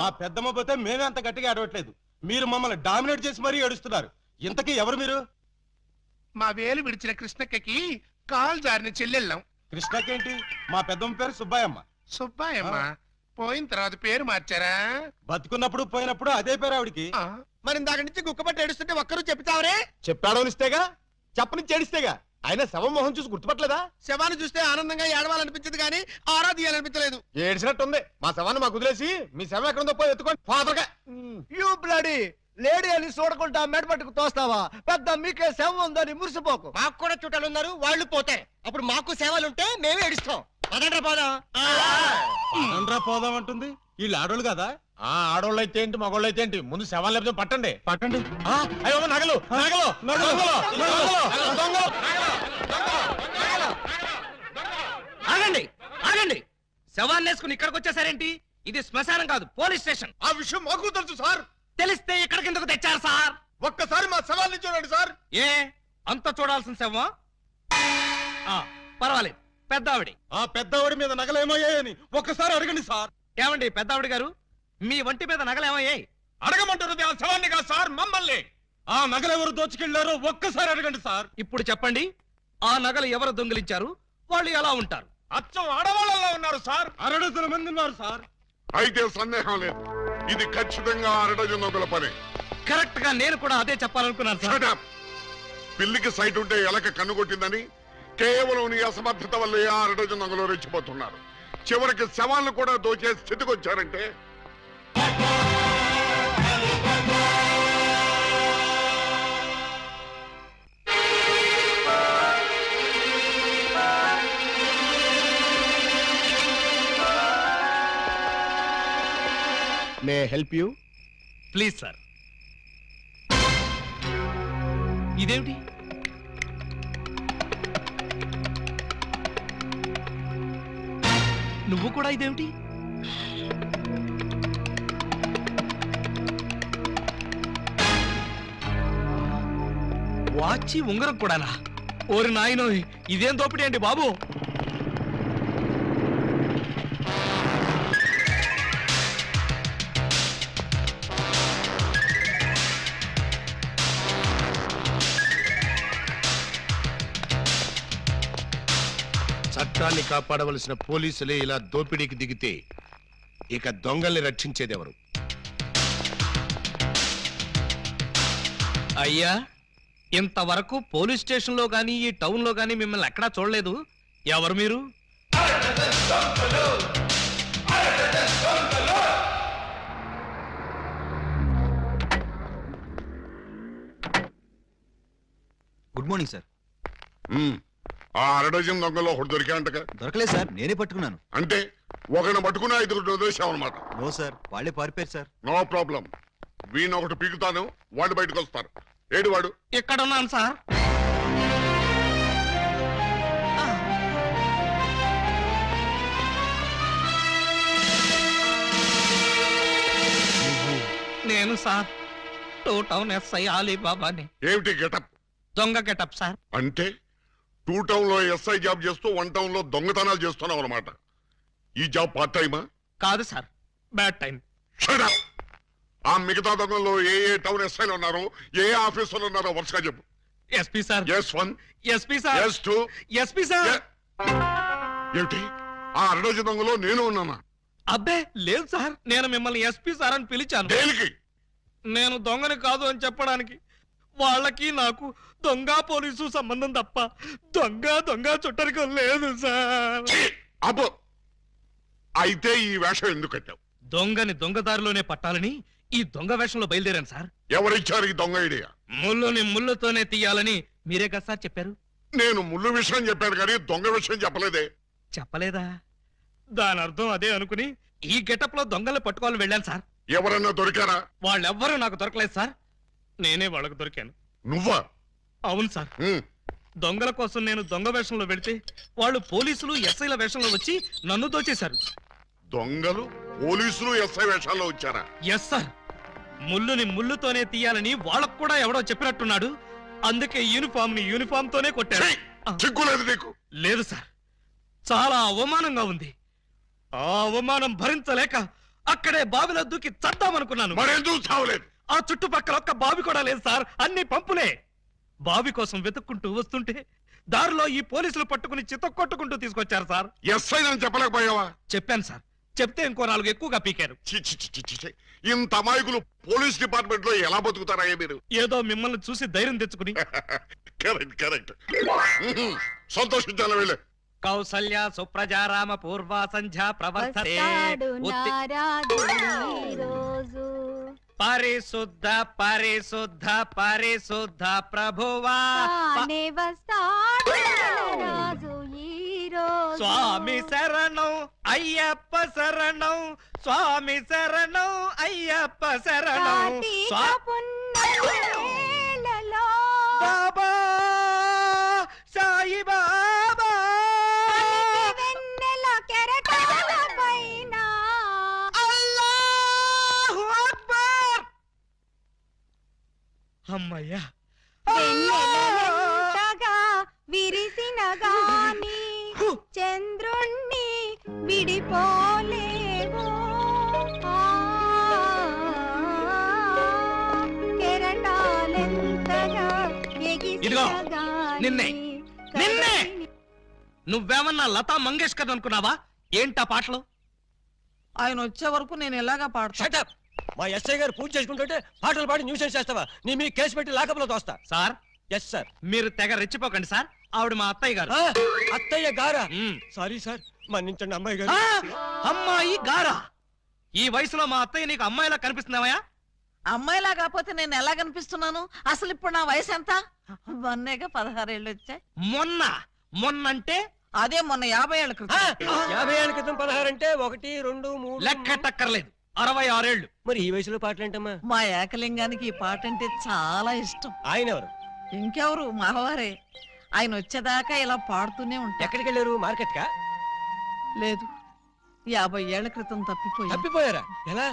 మా పెద్దమ్మ పోతే మేమే అంత గట్టిగా ఏడవట్లేదు, మీరు మమ్మల్ని డామినేట్ చేసి మరీ ఏడుస్తున్నారు. ఇంతకీ ఎవరు మీరు? మా వేలు విడిచిన కృష్ణక్కకి కాల్ జారిన చెల్లెళ్ళం. కృష్ణకేంటి? మా పెద్దమ్మ పేరు సుబ్బాయమ్మ. సుబ్బాయమ్మ పోయిన తర్వాత పేరు మార్చారా? బతుకున్నప్పుడు పోయినప్పుడు అదే పేరు ఆవిడికి. ఆ, మరి ఇందాక నుంచి గుక్కపట్టి ఏడుస్తుంటే ఒక్కరు చెప్తావరే? చెప్పాడనిస్తేగా, చెప్పని ఏడిస్తేగా. ఆయన శవం మొహం చూసి గుర్తుపట్టలేదా? శవాన్ని చూస్తే ఆనందంగా ఏడవాలనిపించదు కానీ ఆరా తీయాలనిపించలేదు. ఏడిసినట్టుంది. మా శవాన్ని మాకు వదిలేసి మీ శవం ఎక్కడుందో పోయి ఎత్తుకోండి ఫాదర్గా. యూ బ్లడీ లేడీ అని చూడకుండా మెడపట్టుకు తోస్తావా? పెద్ద మీకే సేవ ఉందని మురిసిపోకు. మాకు కూడా చుట్టాలు ఉన్నారు, వాళ్ళు పోతారు. అప్పుడు మాకు సేవలుంటే మేమే ఏడుస్తాం. పదండ్రా పోదాం. పదండ్రా పోదాం అంటుంది. వీళ్ళు ఆడోళ్ళు కదా? ఆడోళ్ళు అయితే ఏంటి, మగోళ్ళు అయితే ఏంటి, ముందు శవాలు లేకపోతే పట్టండి, పట్టండి. అయ్యో నగలు, నగలు, నగలు, నగలు. ఆగండి, ఆగండి. శవాన్ని వేసుకుని ఇక్కడికి వచ్చేసారేంటి? ఇది శ్మశానం కాదు, పోలీస్ స్టేషన్. ఆ విషయం మాకు తెలుసు సార్. తెలిస్తే ఇక్కడికి ఎందుకు తెచ్చారు సార్? ఒక్కసారి మా శవాన్ని చూడండి సార్. ఏ అంత చూడాల్సిన శవం? పర్వాలేదు, పెద్దావిడి. ఆ పెద్దవాడి మీద నగలు ఏమయ్యాయని ఒక్కసారి అడగండి సార్. ఏమండి పెద్దావిడి గారు, మీ వంటి మీద నగలు ఏమయ్యాయి? అడగమంటున్నది ఆ శవాన్ని కాదు సార్, మమ్మల్ని. ఆ నగలు ఎవరు దోచుకెళ్లారో ఒక్కసారి అడగండి సార్. ఇప్పుడు చెప్పండి, ఆ నగలు ఎవరు దొంగిలించారు, వాళ్ళు ఎలా ఉంటారు? అచ్చం ఆడవాళ్ళలో ఉన్నారు సార్, 6 మంది ఉన్నారు సార్. అయితే సందేహం లేదు, ఇది ఖచ్చితంగా 6 దొంగల పని. కరెక్ట్ గా నేను కూడా అదే చెప్పాలనుకున్నాను సార్. Shut up. పిల్లికి సైట్ ఉంటే ఎలక కన్ను కొట్టిందని కేవలం నీ అసమర్థత వల్ల 6 దొంగలు రెచ్చిపోతున్నారు. చివరికి శవాలను కూడా దోచే స్థితికి వచ్చారంటే may help you? Please sir. ఇదేమిటి? నువ్వు కూడా ఇదేమిటి? వాచి ఉంగరం కూడానా? ఓరి నాయనో, ఇదేం దోపిడీ అండి బాబు. చట్టాన్ని కాపాడవలసిన పోలీసులే ఇలా దోపిడీకి దిగితే ఇక దొంగల్ని రక్షించేదెవరు? అయ్యా, ఇంతవరకు పోలీస్ స్టేషన్ లో గానీ ఈ టౌన్ లో గానీ మిమ్మల్ని ఎక్కడా చూడలేదు. ఎవరు మీరు? Good morning sir. ఆ 6 దొంగల్లో ఒకటి దొరికాయంటగా? దొరకలేదు సార్, నేనే పట్టుకున్నాను. అంటే ఒకరిని పట్టుకుని 5 వదిలేసామన్నమాట. నో సార్, వాళ్ళే పారిపోయారు సార్. నో ప్రాబ్లం, వీణ్ ఒకటి పీకుతాను, వాళ్ళు బయటకు వస్తారు. ఏడు వాడు? ఇక్కడ ఉన్నాను సార్. నేను సార్, 2 టౌన్ ఎస్ఐ అలీబాబాని. ఏమిటి గెటప్? దొంగ గెటప్ సార్. అంటే 2 టౌన్ లో ఎస్ఐ జాబ్ చేస్తూ 1 టౌన్ లో దొంగతనాలు చేస్తున్నావు అనమాట. ఈ జాబ్ పార్ట్ టైమా? కాదు sir, bad time. Shut up! ఆ మిగతా దొంగల్లో ఏ టౌన్ ఎస్ఐలు ఉన్నారో, ఏ ఆఫీసులు ఉన్నారో వరుసగా చెప్పు. SP sir. S1, SP sir. S2, SP sir. ఏమిటి ఆ 6 దొంగలో నేను ఉన్నానా? అబ్బే లేదు సార్, నేను మిమ్మల్ని ఎస్పీ సార్ అని పిలిచాను. దేనికి? నేను దొంగని కాదు అని చెప్పడానికి. వాళ్ళకి నాకు దొంగ పోలీసు సంబంధం తప్ప దొంగ చుట్టరికం లేదు సార్. అబ్బో, అయితే ఈ వేషం ఎందుకు కట్టావు? దొంగని దొంగదారిలోనే పట్టాలని ఈ దొంగ వేషంలో బయలుదేరాను సార్. ఎవరిచ్చారు ఈ దొంగ ఐడియా? ముళ్ళుని ముళ్ళుతోనే తీయాలని మీరే కదా సార్ చెప్పారు. నేను ముళ్ళు విషయం చెప్పాను కానీ దొంగ విషయం చెప్పలేదే. చెప్పలేదా? దాని అర్థం అదే అనుకుని ఈ గెటప్ లో దొంగలు పట్టుకోవాలని వెళ్ళాను సార్. ఎవరన్నా దొరికారా? వాళ్ళెవ్వరూ నాకు దొరకలేదు సార్, నేనే వాళ్ళకు దొరికాను. నువ్వా? అవును సార్. దొంగల కోసం నేను దొంగ వేషంలో వెళితే వాళ్ళు పోలీసులు ఎస్ఐల వేషంలో వచ్చి నన్ను దోచేశారు. దొంగలు పోలీసులు ఎస్ఐ వేషాల్లో వచ్చారా? Yes sir. ముళ్ళుని ముళ్ళుతోనే తీయాలని వాళ్ళకు కూడా ఎవడో చెప్పినట్టున్నాడు. అందుకే యూనిఫామ్ తోనే కొట్టారు. చిక్కులేదు నీకు? లేదు సార్, చాలా అవమానంగా ఉంది. ఆ అవమానం భరించలేక అక్కడే బావిలో దూకి చద్దామనుకున్నాను. మరెందుకు చావలేదు? ఆ చుట్టుపక్కల ఒక్క బావి కూడా లేదు సార్, అన్ని పంపులే. బావి కోసం వెతుక్కుంటూ వస్తుంటే దారిలో ఈ పోలీసులు పట్టుకుని చితక్కొట్టుకుంటూ తీసుకొచ్చారు సార్. ఎస్ఐ అని చెప్పలేకపోయావా? చెప్పాను సార్, చెప్తే ఇంకో 4 ఎక్కువగా పీకారు. ఇంత అమాయకులు పోలీస్ డిపార్ట్మెంట్ లో ఎలా బతుకుతారయ్యా మీరు? ఏదో మిమ్మల్ని చూసి ధైర్యం తెచ్చుకుని. కరెక్ట్. సంతోషించాలి వెళ్ళే. కౌసల్య సుప్రజారామ పూర్వ సంధ్యా ప్రవర్తతే. పరిశుద్ధ పరిశుద్ధ పరిశుద్ధ ప్రభువా స్వామి శరణం అయ్యప్ప శరణం, స్వామి శరణం అయ్యప్ప శరణం. బాబా సాయి బాబా అల్లాహు అక్బర్. అమ్మయ్యా, విరిసిన గాని చంద్రుణ్ణి విడిపోలేవు. ఇదిగో నిన్నే నిన్నే నువ్వేమన్నా లతా మంగేష్కర్ అనుకున్నావా? ఏంటా పాటలు? ఆయన వచ్చే వరకు నేను ఎలాగా పాడతా? మా ఎస్ఐ గారు పూజ చేసుకుంటుంటే పాటలు పాడి న్యూసెన్స్ చేస్తావా? నీ మీ కేసు పెట్టి లాకప్లో తోస్తా. Sir yes sir. మీరు తెగ రెచ్చిపోకండి సార్. ఆవిడ మా అత్తయ్య గారు. అత్తయ్య గారా? మ్మ్. సారీ సార్, మన్నించండి అమ్మాయి గారు. అమ్మాయి గారా? ఈ వయసులో మా అత్తయ్య నీకు అమ్మాయిలా కనిపిస్తున్నావా? అమ్మాయిలా కాకపోతే నేను ఎలా కనిపిస్తున్నాను? అసలు ఇప్పుడు నా వయసు ఎంత? మొన్నేగా 16 ఏళ్ళు వచ్చాయి. మొన్నంటే అదే మొన్న 50 ఏళ్ళ క్రితం. 50 ఏళ్ళ క్రితం 16 అంటే 1, 2, 3 లెక్కటక్కర్లేదు. 66 ఏళ్ళు. మరి ఈ వయసులో పాటలు ఏంటమ్మా? మా ఏకలింగానికి ఈ పాట అంటే చాలా ఇష్టం. ఆయన ఎవరు? ఇంకెవరు, మావారే. ఆయన వచ్చేదాకా ఇలా పాడుతూనే ఉంటా. ఎక్కడికి వెళ్ళారు? మార్కెట్ కా? లేదు, 50 ఏళ్ల క్రితం తప్పిపోయి. తప్పిపోయారా? ఎలా?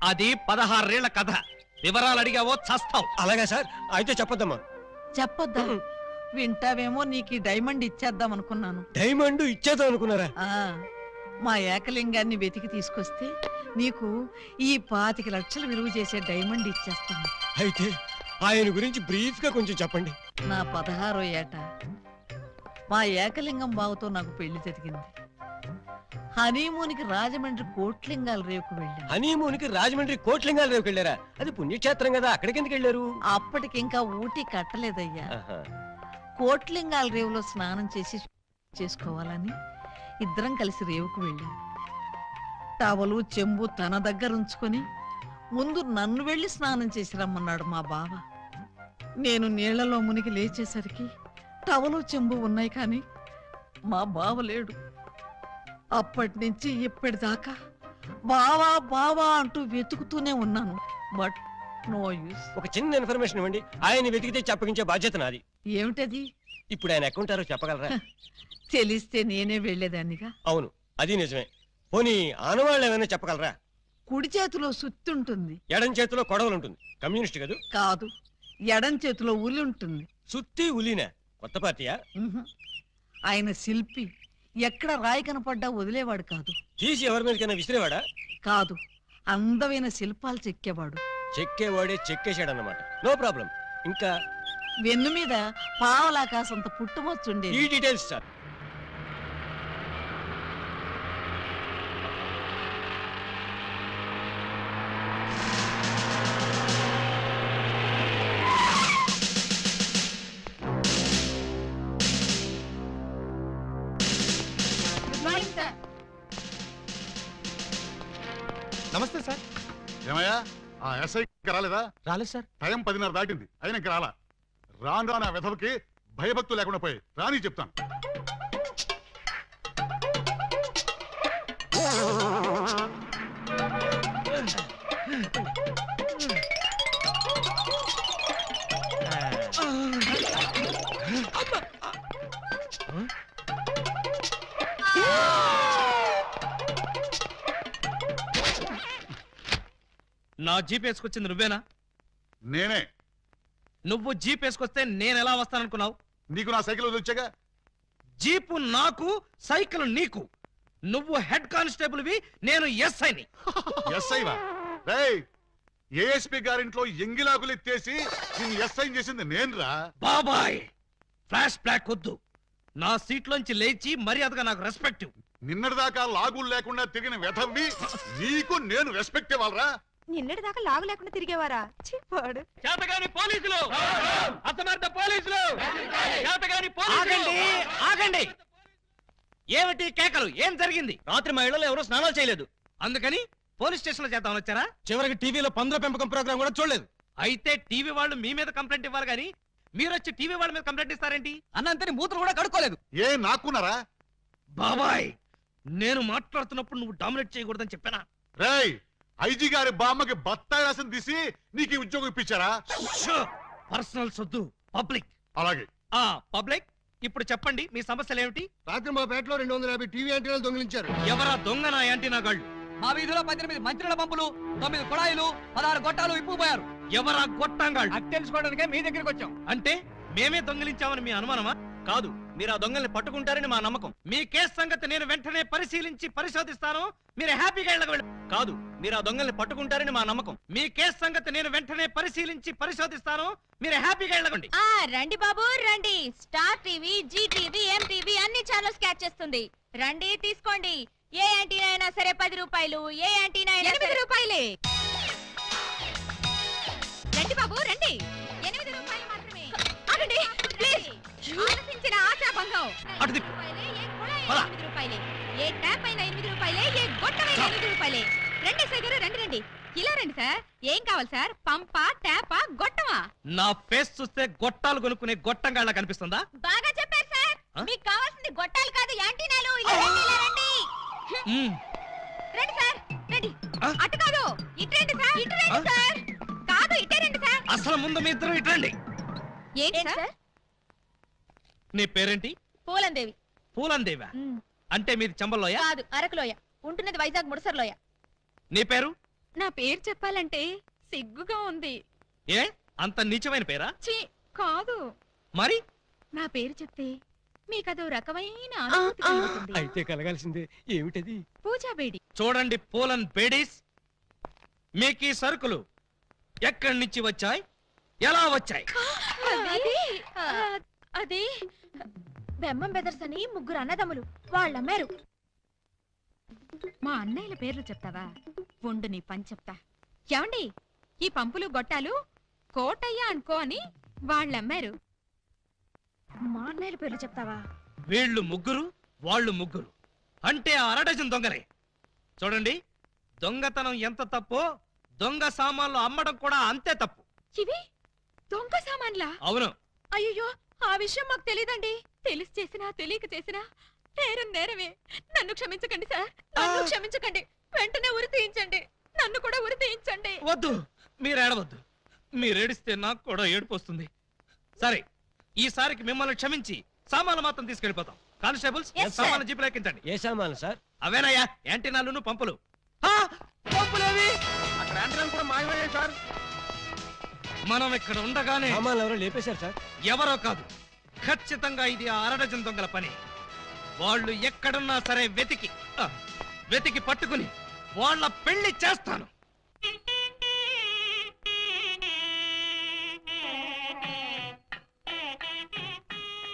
అది 16 ఏళ్ల కథ. వివరాలు అడిగావో చస్తావు. అలాగా సార్, అయితే చెప్పొద్దమ్మా. చెప్పొద్దా? వింటావేమో, నీకు ఈ డైమండ్ ఇచ్చేద్దాం అనుకున్నాను. డైమండ్ ఇచ్చేద్దాం అనుకున్నారా? ఆ, మా ఏకలింగాన్ని వెతికి తీసుకొస్తే నీకు ఈ 25 లక్షలు విలువ చేసే డైమండ్ ఇచ్చేస్తాను. అయితే ఆయన గురించి బ్రీఫ్ గా కొంచెం చెప్పండి. నా 16వ ఏట మా ఏకలింగం బావతో నాకు పెళ్లి జరిగింది. హనీమూన్కి రాజమండ్రి కోట్లింగాల రేవుకు వెళ్ళాను. హనీమూన్ కి రాజమండ్రి కోట్లింగాల రేవుకి వెళ్ళారా? అది పుణ్యక్షేత్రం కదా, అక్కడికి ఎందుకు వెళ్ళారు? అప్పటికింకా ఊటీ కట్టలేదయ్యా. కోట్లింగాల రేవులో స్నానం చేసుకోవాలని ఇద్దరం కలిసి రేవుకు వెళ్ళాం. టవలు చెంబు తన దగ్గర ఉంచుకొని ముందు నన్ను వెళ్ళి స్నానం చేసి రమ్మన్నాడు మా బావ. నేను నీళ్లలో మునిగి లేచేసరికి టవలు చెంబు ఉన్నాయి, కానీ మా బావ లేడు. అప్పటి నుంచి ఇప్పటిదాకా బావా బావా అంటూ వెతుకుతూనే ఉన్నాను. But no use. ఒక చిన్న ఇన్ఫర్మేషన్ ఇవ్వండి, ఆయన వెతికితే చెప్పగించే బాధ్యత నాది. ఏమిటది? ఇప్పుడు ఆయన ఎక్కడుంటారో చెప్పగలరా? తెలిస్తే నేనే వెళ్లేదాన్నిగా. అవును, అది నిజమే. పోనీ ఆనవాళ్ళు ఏమైనా చెప్పగలరా? కుడి చేతిలో సుత్తుంటుంది, ఎడం చేతిలో కొడవలు ఉంటుంది. కమ్యూనిస్ట్ కదూ? కాదు, ఎడం చేతిలో ఉలి ఉంటుంది. సుత్తి ఉలినా? కొత్త పార్టీయా? ఉహు. ఆయన శిల్పి, ఎక్కడ రాయి కనపడ్డా వదిలేవాడు కాదు. తీసి ఎవరి మీదకైనా విసిరేవాడా? కాదు, అందమైన శిల్పాలు చెక్కేవాడు. చెక్కేవాడే చెక్కేశాడన్నమాట. No problem. ఇంకా వెన్ను మీద పావలాకాసంత పుట్టుమొచ్చుండేది. ఈ డీటెయిల్స్ సార్. నమస్తే సార్. ఏమయ్యా, ఆ ఎస్ఐ రాలేదా? రాలేదు సార్. టైం 10:30 దాటింది, అయినా ఇంకా రాలా. రాను ఆ వెధవకి భయభక్తులు లేకుండా పోయి రాని చెప్తాను. నా జీప్ వేసుకొచ్చింది నువ్వేనా? నేనే. నువ్వు జీప్ వేసుకొస్తే నేను ఎలా వస్తాననుకున్నావు? నీకు నా సైకిల్ వదిలిచ్చాగా. జీపు నాకు, సైకిల్ నీకు. నువ్వు హెడ్ కానిస్టేబుల్వి, నేను ఎస్ఐని. ఎస్ఐవా? రేయ్, ఏఎస్పీ గారింట్లో ఎంగిలాకులు ఎత్తేసి నిన్ను ఎస్ఐ చేసింది నేనురా. బాబాయ్, ఫ్లాష్ బ్లాక్ వద్దు. నా సీట్లోంచి లేచి మర్యాదగా నాకు రెస్పెక్ట్. నిన్నటిదాకా లాగులు లేకుండా తిరిగిన వెధవ్వి నీకు నేను రెస్పెక్ట్ ఇవ్వాలరా? నిన్నటి దాకా లాగు లేకుండా తిరిగేవారా? చిప్పాడు. చేతగాని పోలీసులు, అసమర్థ పోలీసులు, చేతగాని పోలీసులు. ఆగండి. ఏమిటి కేకలు? ఏం జరిగింది? రాత్రి మా ఇళ్లలో ఎవరో స్నానాలు చేయలేదు, అందుకని పోలీస్ స్టేషన్ లో చేద్దామని వచ్చారా? చివరికి టీవీలో పందుల పెంపకం ప్రోగ్రాం కూడా చూడలేదు. అయితే టీవీ వాళ్ళు మీ మీద కంప్లైంట్ ఇవ్వాలి కానీ మీరు వచ్చి టీవీ వాళ్ళ మీద కంప్లైంట్ ఇస్తారేంటి? అన్నంతని మూతులు కూడా కడుక్కోలేదు. ఏ నాకున్నారా? బాబాయ్, నేను మాట్లాడుతున్నప్పుడు నువ్వు డామినేట్ చేయకూడదని చెప్పానా? రేయ్, ఐజీ గారి బామ్మకి బత్తాయి రాసిన తీసి నీకు ఈ ఉద్యోగం ఇప్పించారా? పర్సనల్ సొద్దు, పబ్లిక్. అలాగే. పబ్లిక్, ఇప్పుడు చెప్పండి మీ సమస్యలు ఏమిటి? రాత్రి మా పేటలో 250 టీవీ యాంటీనాలు దొంగిలించారు. ఎవరా దొంగ నా యాంటీనా గాళ్ళు? మా వీధిలో 18 మంత్రుల పంపులు, 9 కుళాయిలు, 16 గొట్టాలు ఇప్పుకుపోయారు. ఎవరా గొట్టంగాళ్ళు? అది తెలుసుకోవడానికే మీ దగ్గరికి వచ్చాం. అంటే మేమే దొంగిలించామని మీ అనుమానమా? కాదు, మీరు ఆ దొంగల్ని పట్టుకుంటారని మా నమ్మకం. మీ కేసు సంగతి నేను వెంటనే పరిశీలించి పరిశోధిస్తాను. మీరు హ్యాపీగా ఇళ్ళకి వెళ్ళి. కాదు, మీరు ఆ దొంగల్ని పట్టుకుంటారని మా నమ్మకం. మీ కేసు సంగతి నేను వెంటనే పరిశీలించి పరిశోధిస్తాను. మీరు హ్యాపీగా వెళ్ళకండి. రండి బాబు రండి. Star TV, Zee TV, MTV అన్ని ఛానల్స్ క్యాచ్ చేస్తుంది. రండి తీసుకోండి. ఏ యాంటీనా అయినా సరే 10 రూపాయలు, ఏ యాంటీనా అయినా 8 రూపాయలే. రండి బాబు రండి. 8 రూపాయలు మాత్రమే. ఆగండి ప్లీజ్. ఆలోచించిన ఆశాభంగం. అటు తిప్పు. ఏ 8 రూపాయలే. ఏ ట్యాప్ అయినా 8 రూపాయలే. ఏ గొట్టమైనా 8 రూపాయలే. రండి సార్ గారు, రండి రండి. ఇలా రండి సార్. ఏం కావాలి సార్? పంపా, ట్యాపా, గొట్టమా? నా ఫేస్ చూస్తే గొట్టాలు కొనుక్కునే గొట్టంగాళ్ళ కనిపిస్తుందా? బాగా చెప్పారు సార్. మీకు కావాల్సింది గొట్టాలు కాదు, యాంటీనాలు. ఇలా రండి, ఇలా రండి. రండి సార్ రండి. అటు కాదు, ఇటు రండి సార్. ఇటు రండి సార్. కాదు, ఇటే రండి సార్. అసలు ముందు మీ ఇద్దరు ఇటండి. ఏంటి సార్? నీ పేరేంటి? పూలందేవి. పూలందేవా? అంటే మీది చంబల్లోయ? కాదు, అరకులోయ. ఉంటున్నది వైజాగ్ ముడసర్లోయ. నీ పేరు? నా పేరు చెప్పాలంటే సిగ్గుగా ఉంది. ఏ అంత నీచమైన పేరా? ఛీ, కాదు. మరి నా పేరు చెప్తే మీకదో రకమైన అనుభూతి కలుగుతుంది. అయితే కలగాల్సిందే. ఏమిటది? పూజా బేడి. చూడండి పూలన్ బేడీస్, మీకు ఈ సరుకులు ఎక్కడి నుంచి వచ్చాయి, ఎలా వచ్చాయి? అది బెమ్మం బెదర్స్ అని 3 అన్నదమ్ములు వాళ్ళమ్మారు. మా అన్నయ్యల పేర్లు చెప్తావా? ఉండు నీ పని చెప్తా. ఏమండి, ఈ పంపులు గొట్టాలు కోటయ్య అనుకో అని వాళ్ళమ్మారు. మా అన్నయ్యల పేర్లు చెప్తావా? వీళ్ళు 3, వాళ్ళు 3, అంటే 1/2 డజన్ దొంగలే. చూడండి, దొంగతనం ఎంత తప్పో దొంగ సామాన్లు అమ్మడం కూడా అంతే తప్పు. ఇవి దొంగ సామాన్లా? అవును. అయ్యో, ఆ విషయం మాకు తెలీదండి. తెలిసి చేసినా తెలియక చేసినా నేరం నేరమే. నన్ను క్షమించకండి సార్, నన్ను క్షమించకండి. వెంటనే ఉరి తీయించండి, నన్ను కూడా ఉరి తీయించండి. వద్దు, మీరు ఏడవద్దు. మీరేడిస్తే నాకు కూడా ఏడుపు వస్తుంది. సరే, ఈసారికి మిమ్మల్ని క్షమించి సామాన్లు మాత్రం తీసుకెళ్లిపోతాం. కానిస్టేబుల్స్, సామాన్లు జీపులో ఎక్కించండి. ఏ సామాన్లు సార్? అవేనయ్యా, యాంటీనాలును పంపులు. పంపులేవి? అక్కడ యాంటీనాలు కూడా మాయమయ్యాయి సార్. మనం ఇక్కడ ఉండగానే సామాన్లు ఎవరో లేపేశారు సార్. ఎవరో కాదు, ఖచ్చితంగా ఇది 1/2 డజన్ దొంగల పని. వాళ్ళు ఎక్కడున్నా సరే వెతికి పట్టుకుని వాళ్ళ పెళ్లి చేస్తాను.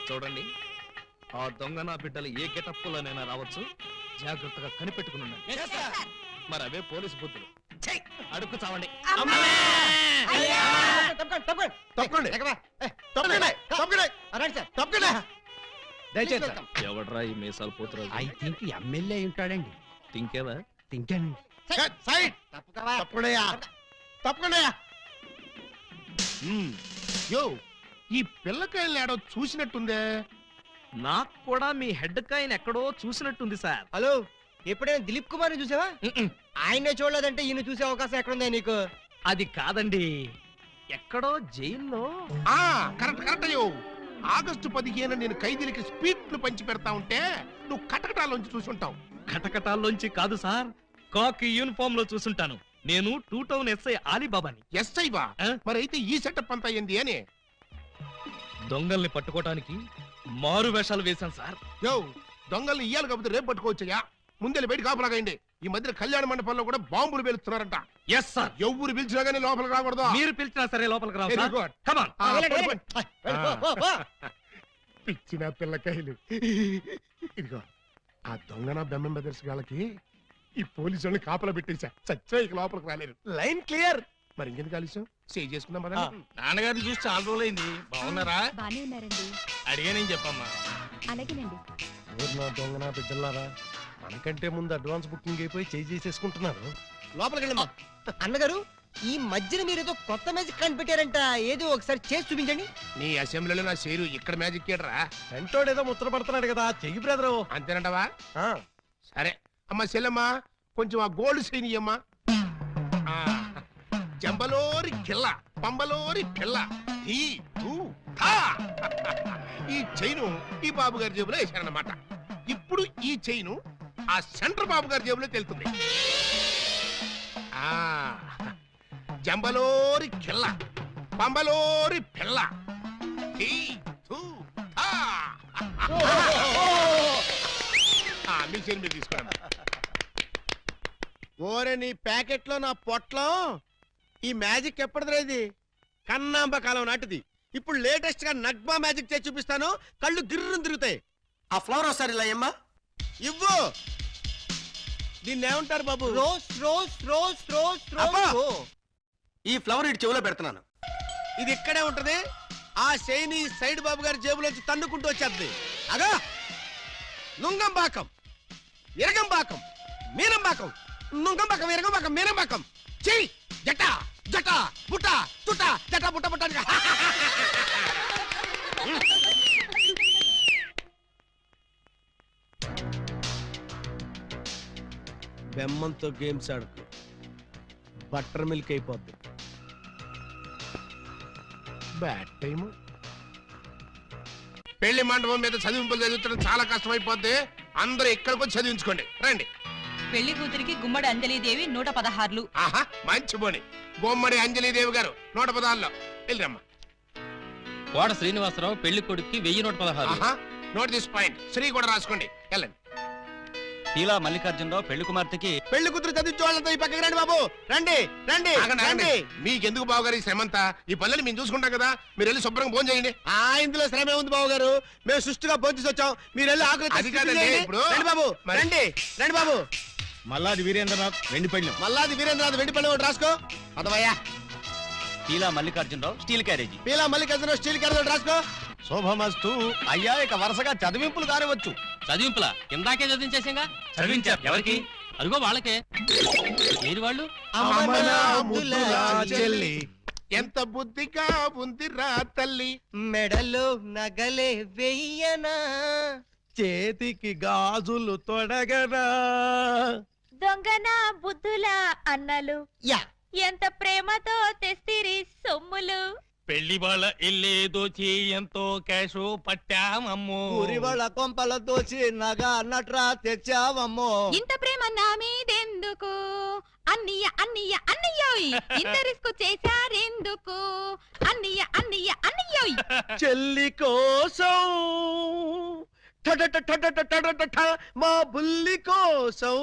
చూడండి, ఆ దొంగ నా బిడ్డలు ఏ గెటప్పులోనైనా రావచ్చు. జాగ్రత్తగా కనిపెట్టుకుని ఉండండి. మరి అవే పోలీసు బుద్ధులు. అడుక్కు చావండి. ఎవడ్రా ఈ మీసాలు పోతురాజు? ఐ థింక్ ఎమ్మెల్యే ఉంటాడండి. తింకేవా? తింటానండి. యో, ఈ పిల్లకాయలు ఏడో చూసినట్టుందే. నాకు కూడా మీ హెడ్ కాయని ఎక్కడో చూసినట్టుంది సార్. హలో, ఎప్పుడైనా దిలీప్ కుమార్ చూసావా? ఆయనే చూడలేదంటే ఈయన చూసే అవకాశం ఎక్కడుందా నీకు? అది కాదండి, ఎక్కడో జైల్లో. కరెక్ట్ కరెక్ట్ అయ్యో. ఆగస్టు 15 నేను ఖైదీలకి స్పీడ్లు పంచి పెడతా ఉంటే నువ్వు కటకటాల్లోంచి చూసుంటావు. కటకటాల్లోంచి కాదు సార్, కాకి యూనిఫామ్ లో చూసుంటాను. నేను 2 టౌన్ ఎస్ఐ ఆలీబాబాని. ఎస్ఐవా? మరి అయితే ఈ సెటప్ అంతా ఏంది అని? దొంగల్ని పట్టుకోవటానికి మారు వేషాలు వేశాను సార్. యో, దొంగల్ని ఇయ్యాలి కాకపోతే రేపు పట్టుకోవచ్చయ్యా. ముందెళ్ళి బయట కాపలాగండి. ఈ మధ్య కళ్యాణ మండపంలో కూడా బాంబులు పేలుస్తున్నారంట. Yes sir. ఎవరు పిలిచినా గానీ లోపలికి రాకూడదు. మీరు పిలిచినా సరే లోపలికి రావు Very sir. good. Come on. పిచ్చిన పిల్లకాయలు. ఇదిగో, ఆ దొంగన బెమ్మం బెదర్స్ గాళ్ళకి ఈ పోలీసు వాళ్ళని కాపలా పెట్టేశా. చచ్చా ఇక లోపలికి రాలేరు. Line clear. మరి ఇంకెందుకు కలిసాం? సేవ్ చేసుకున్నాం కదా. నాన్నగారిని చూసి చాలా రోజులైంది. బాగున్నారా? బానే ఉన్నారండి. అడిగానని చెప్పమ్మా. అలాగేనండి. నా దొంగన బిడ్డలారా, మనకంటే ముందు అడ్వాన్స్ బుకింగ్ అయిపోయి చేసేసుకుంటున్నారు. లోపలికి వెళ్ళమ్మా. అన్నగారు, ఈ మధ్యన మీరు ఏదో కొత్త మ్యాజిక్ కనిపెట్టారంట. ఏదో ఒకసారి చేసి చూపించండి. నీ అసెంబ్లీలో నా షేరు ఇక్కడ మ్యాజిక్ ఏడ్రా. వెంటోడు ఏదో ముచ్చట పడుతున్నాడు కదా, చెయ్యి బ్రదరు. అంతేనంటవా? సరే అమ్మా చెల్లెమ్మా, కొంచెం ఆ గోల్డ్ చైన్ ఇయ్యమ్మా. జంబలోరి కిల్ల, పంబలోరి పిల్ల. ఈ చైను ఈ బాబు గారి జేబులో వేశారన్నమాట. ఇప్పుడు ఈ చైను ఆ సెంటర్ బాబు గారి జేబులో తెలుతుంది. జంబలోరి కిల్ల, పంబలోరి పిల్ల. మీ చేను మీరు తీసుకోండి. ఓరే నీ ప్యాకెట్ లో నా పొట్లం ఈ మ్యాజిక్ ఎప్పటిదిరా ఇది కన్నాంబ కాలం నాటిది ఇప్పుడు లేటెస్ట్ గా నగ్మా మ్యాజిక్ చేసి చూపిస్తాను కళ్ళు గిర్రం తిరుగుతాయి ఆ ఫ్లవర్ ఒకసారి ఇలా అమ్మా. ఇవ్వు దీన్ని ఏమంటారు బాబు రోజ్ రోజ్ రోజ్ రోజ్ అబ్బా! రోజ్. ఈ ఫ్లవర్ ఇటు చెవిలో పెడుతున్నాను. ఇది ఇక్కడే ఉంటది ఆ శైని సైడ్ బాబు గారి జేబులోంచి తన్నుకుంటూ వచ్చేద్ది అగా నుంగంబాకం ఇరగంబాకం మీనంబాకం నుంగంబాకం ఇరగంబాకం మీనంబాకం చెయ్యి జట జట బుట్ట తుట జట బుట్ట బుట్ట అని. బెమ్మంతో గేమ్స్ ఆడుకు బటర్ మిల్క్ అయిపోద్ది బ్యాడ్ టైం. పెళ్లి మండపం మీద చదివింపులు చదువుతున్న చాలా కష్టమైపోద్ది. అందరూ ఇక్కడికి వచ్చి చదివించుకోండి రండి. పెళ్లి కూతురికి గుమ్మడి అంజలీదేవి 116. ఆహా మంచి బోని. బొమ్మడి అంజలీదేవి గారు 116లో వెళ్ళిరమ్మా. కోట శ్రీనివాసరావు పెళ్లి కొడుక్కి 1116. ఆహా నోట్ దిస్ పాయింట్. శ్రీ కూడా రాసుకోండి వెళ్ళండి. పీలా మల్లికార్జునరావు పెళ్లి కుమార్తెకి పెళ్లి కూతురు చదివించే వాళ్ళంతా ఈ పక్కకి రండి బాబు రండి రండి ఆగండి, ఆగండి. రండి మీకెందుకు బావగారు ఈ శ్రమంతా? ఈ పనులని మేము చూసుకుంటాం కదా. మీరు వెళ్ళి శుభ్రంగా భోజనం చేయండి. ఇందులో శ్రమే ఉంది బాబు గారు మేము సుష్టిగా భోజనం వచ్చాం మీరు వెళ్ళి ఆకులు అది కాదండి, చేయండి. ఇప్పుడు రండి బాబు మరి- రండి రండి బాబు మల్లాది వీరేంద్రనాథ్ వెండి పళ్ళెం. మల్లాది వీరేంద్రనాథ్ వెండి పళ్ళెం ఒకటి రాసుకో అదవయ్యా Peela Mallikarjunarao steel carriage. Peela Mallikarjuna steel carrot ఒకటి రాసుకో శోభమస్తు. అయ్యా ఇక వరుసగా చదివింపులు కానివచ్చు. చదివింపులా ఇందాకే చదివించేసాగా. చదివించారు ఎవరికి? అదిగో వాళ్ళకే. ఏది వాళ్ళు? అమ్మనా ముద్దులా చెల్లి ఎంత బుద్ధిగా ఉందిరా తల్లి. మెడలో నగలే వెయ్యనా చేతికి గాజులు తొడగనా దొంగన బుద్ధుల అన్నలు యా ఎంత ప్రేమతో తెస్తిరి సొమ్ములు. పెళ్లి వాళ్ళ ఇల్లే దోచి ఎంతో క్యాష్ పట్టామమ్మో. ఊరి వాళ్ళ కొంపల దోచి నగా నట్రా తెచ్చావమ్మో. ఇంత ప్రేమ నా మీదెందుకు అన్నయ్య అన్నయ్య అన్నయ్యోయ్ ఇంత రిస్క్ చేశారెందుకు అన్నయ్య అన్నయ్య అన్నయ్యోయ్. చెల్లి కోసం ఠ ఠ ఠ ఠ ఠ ఠ ఠ ఠ మా బుల్లి కోసం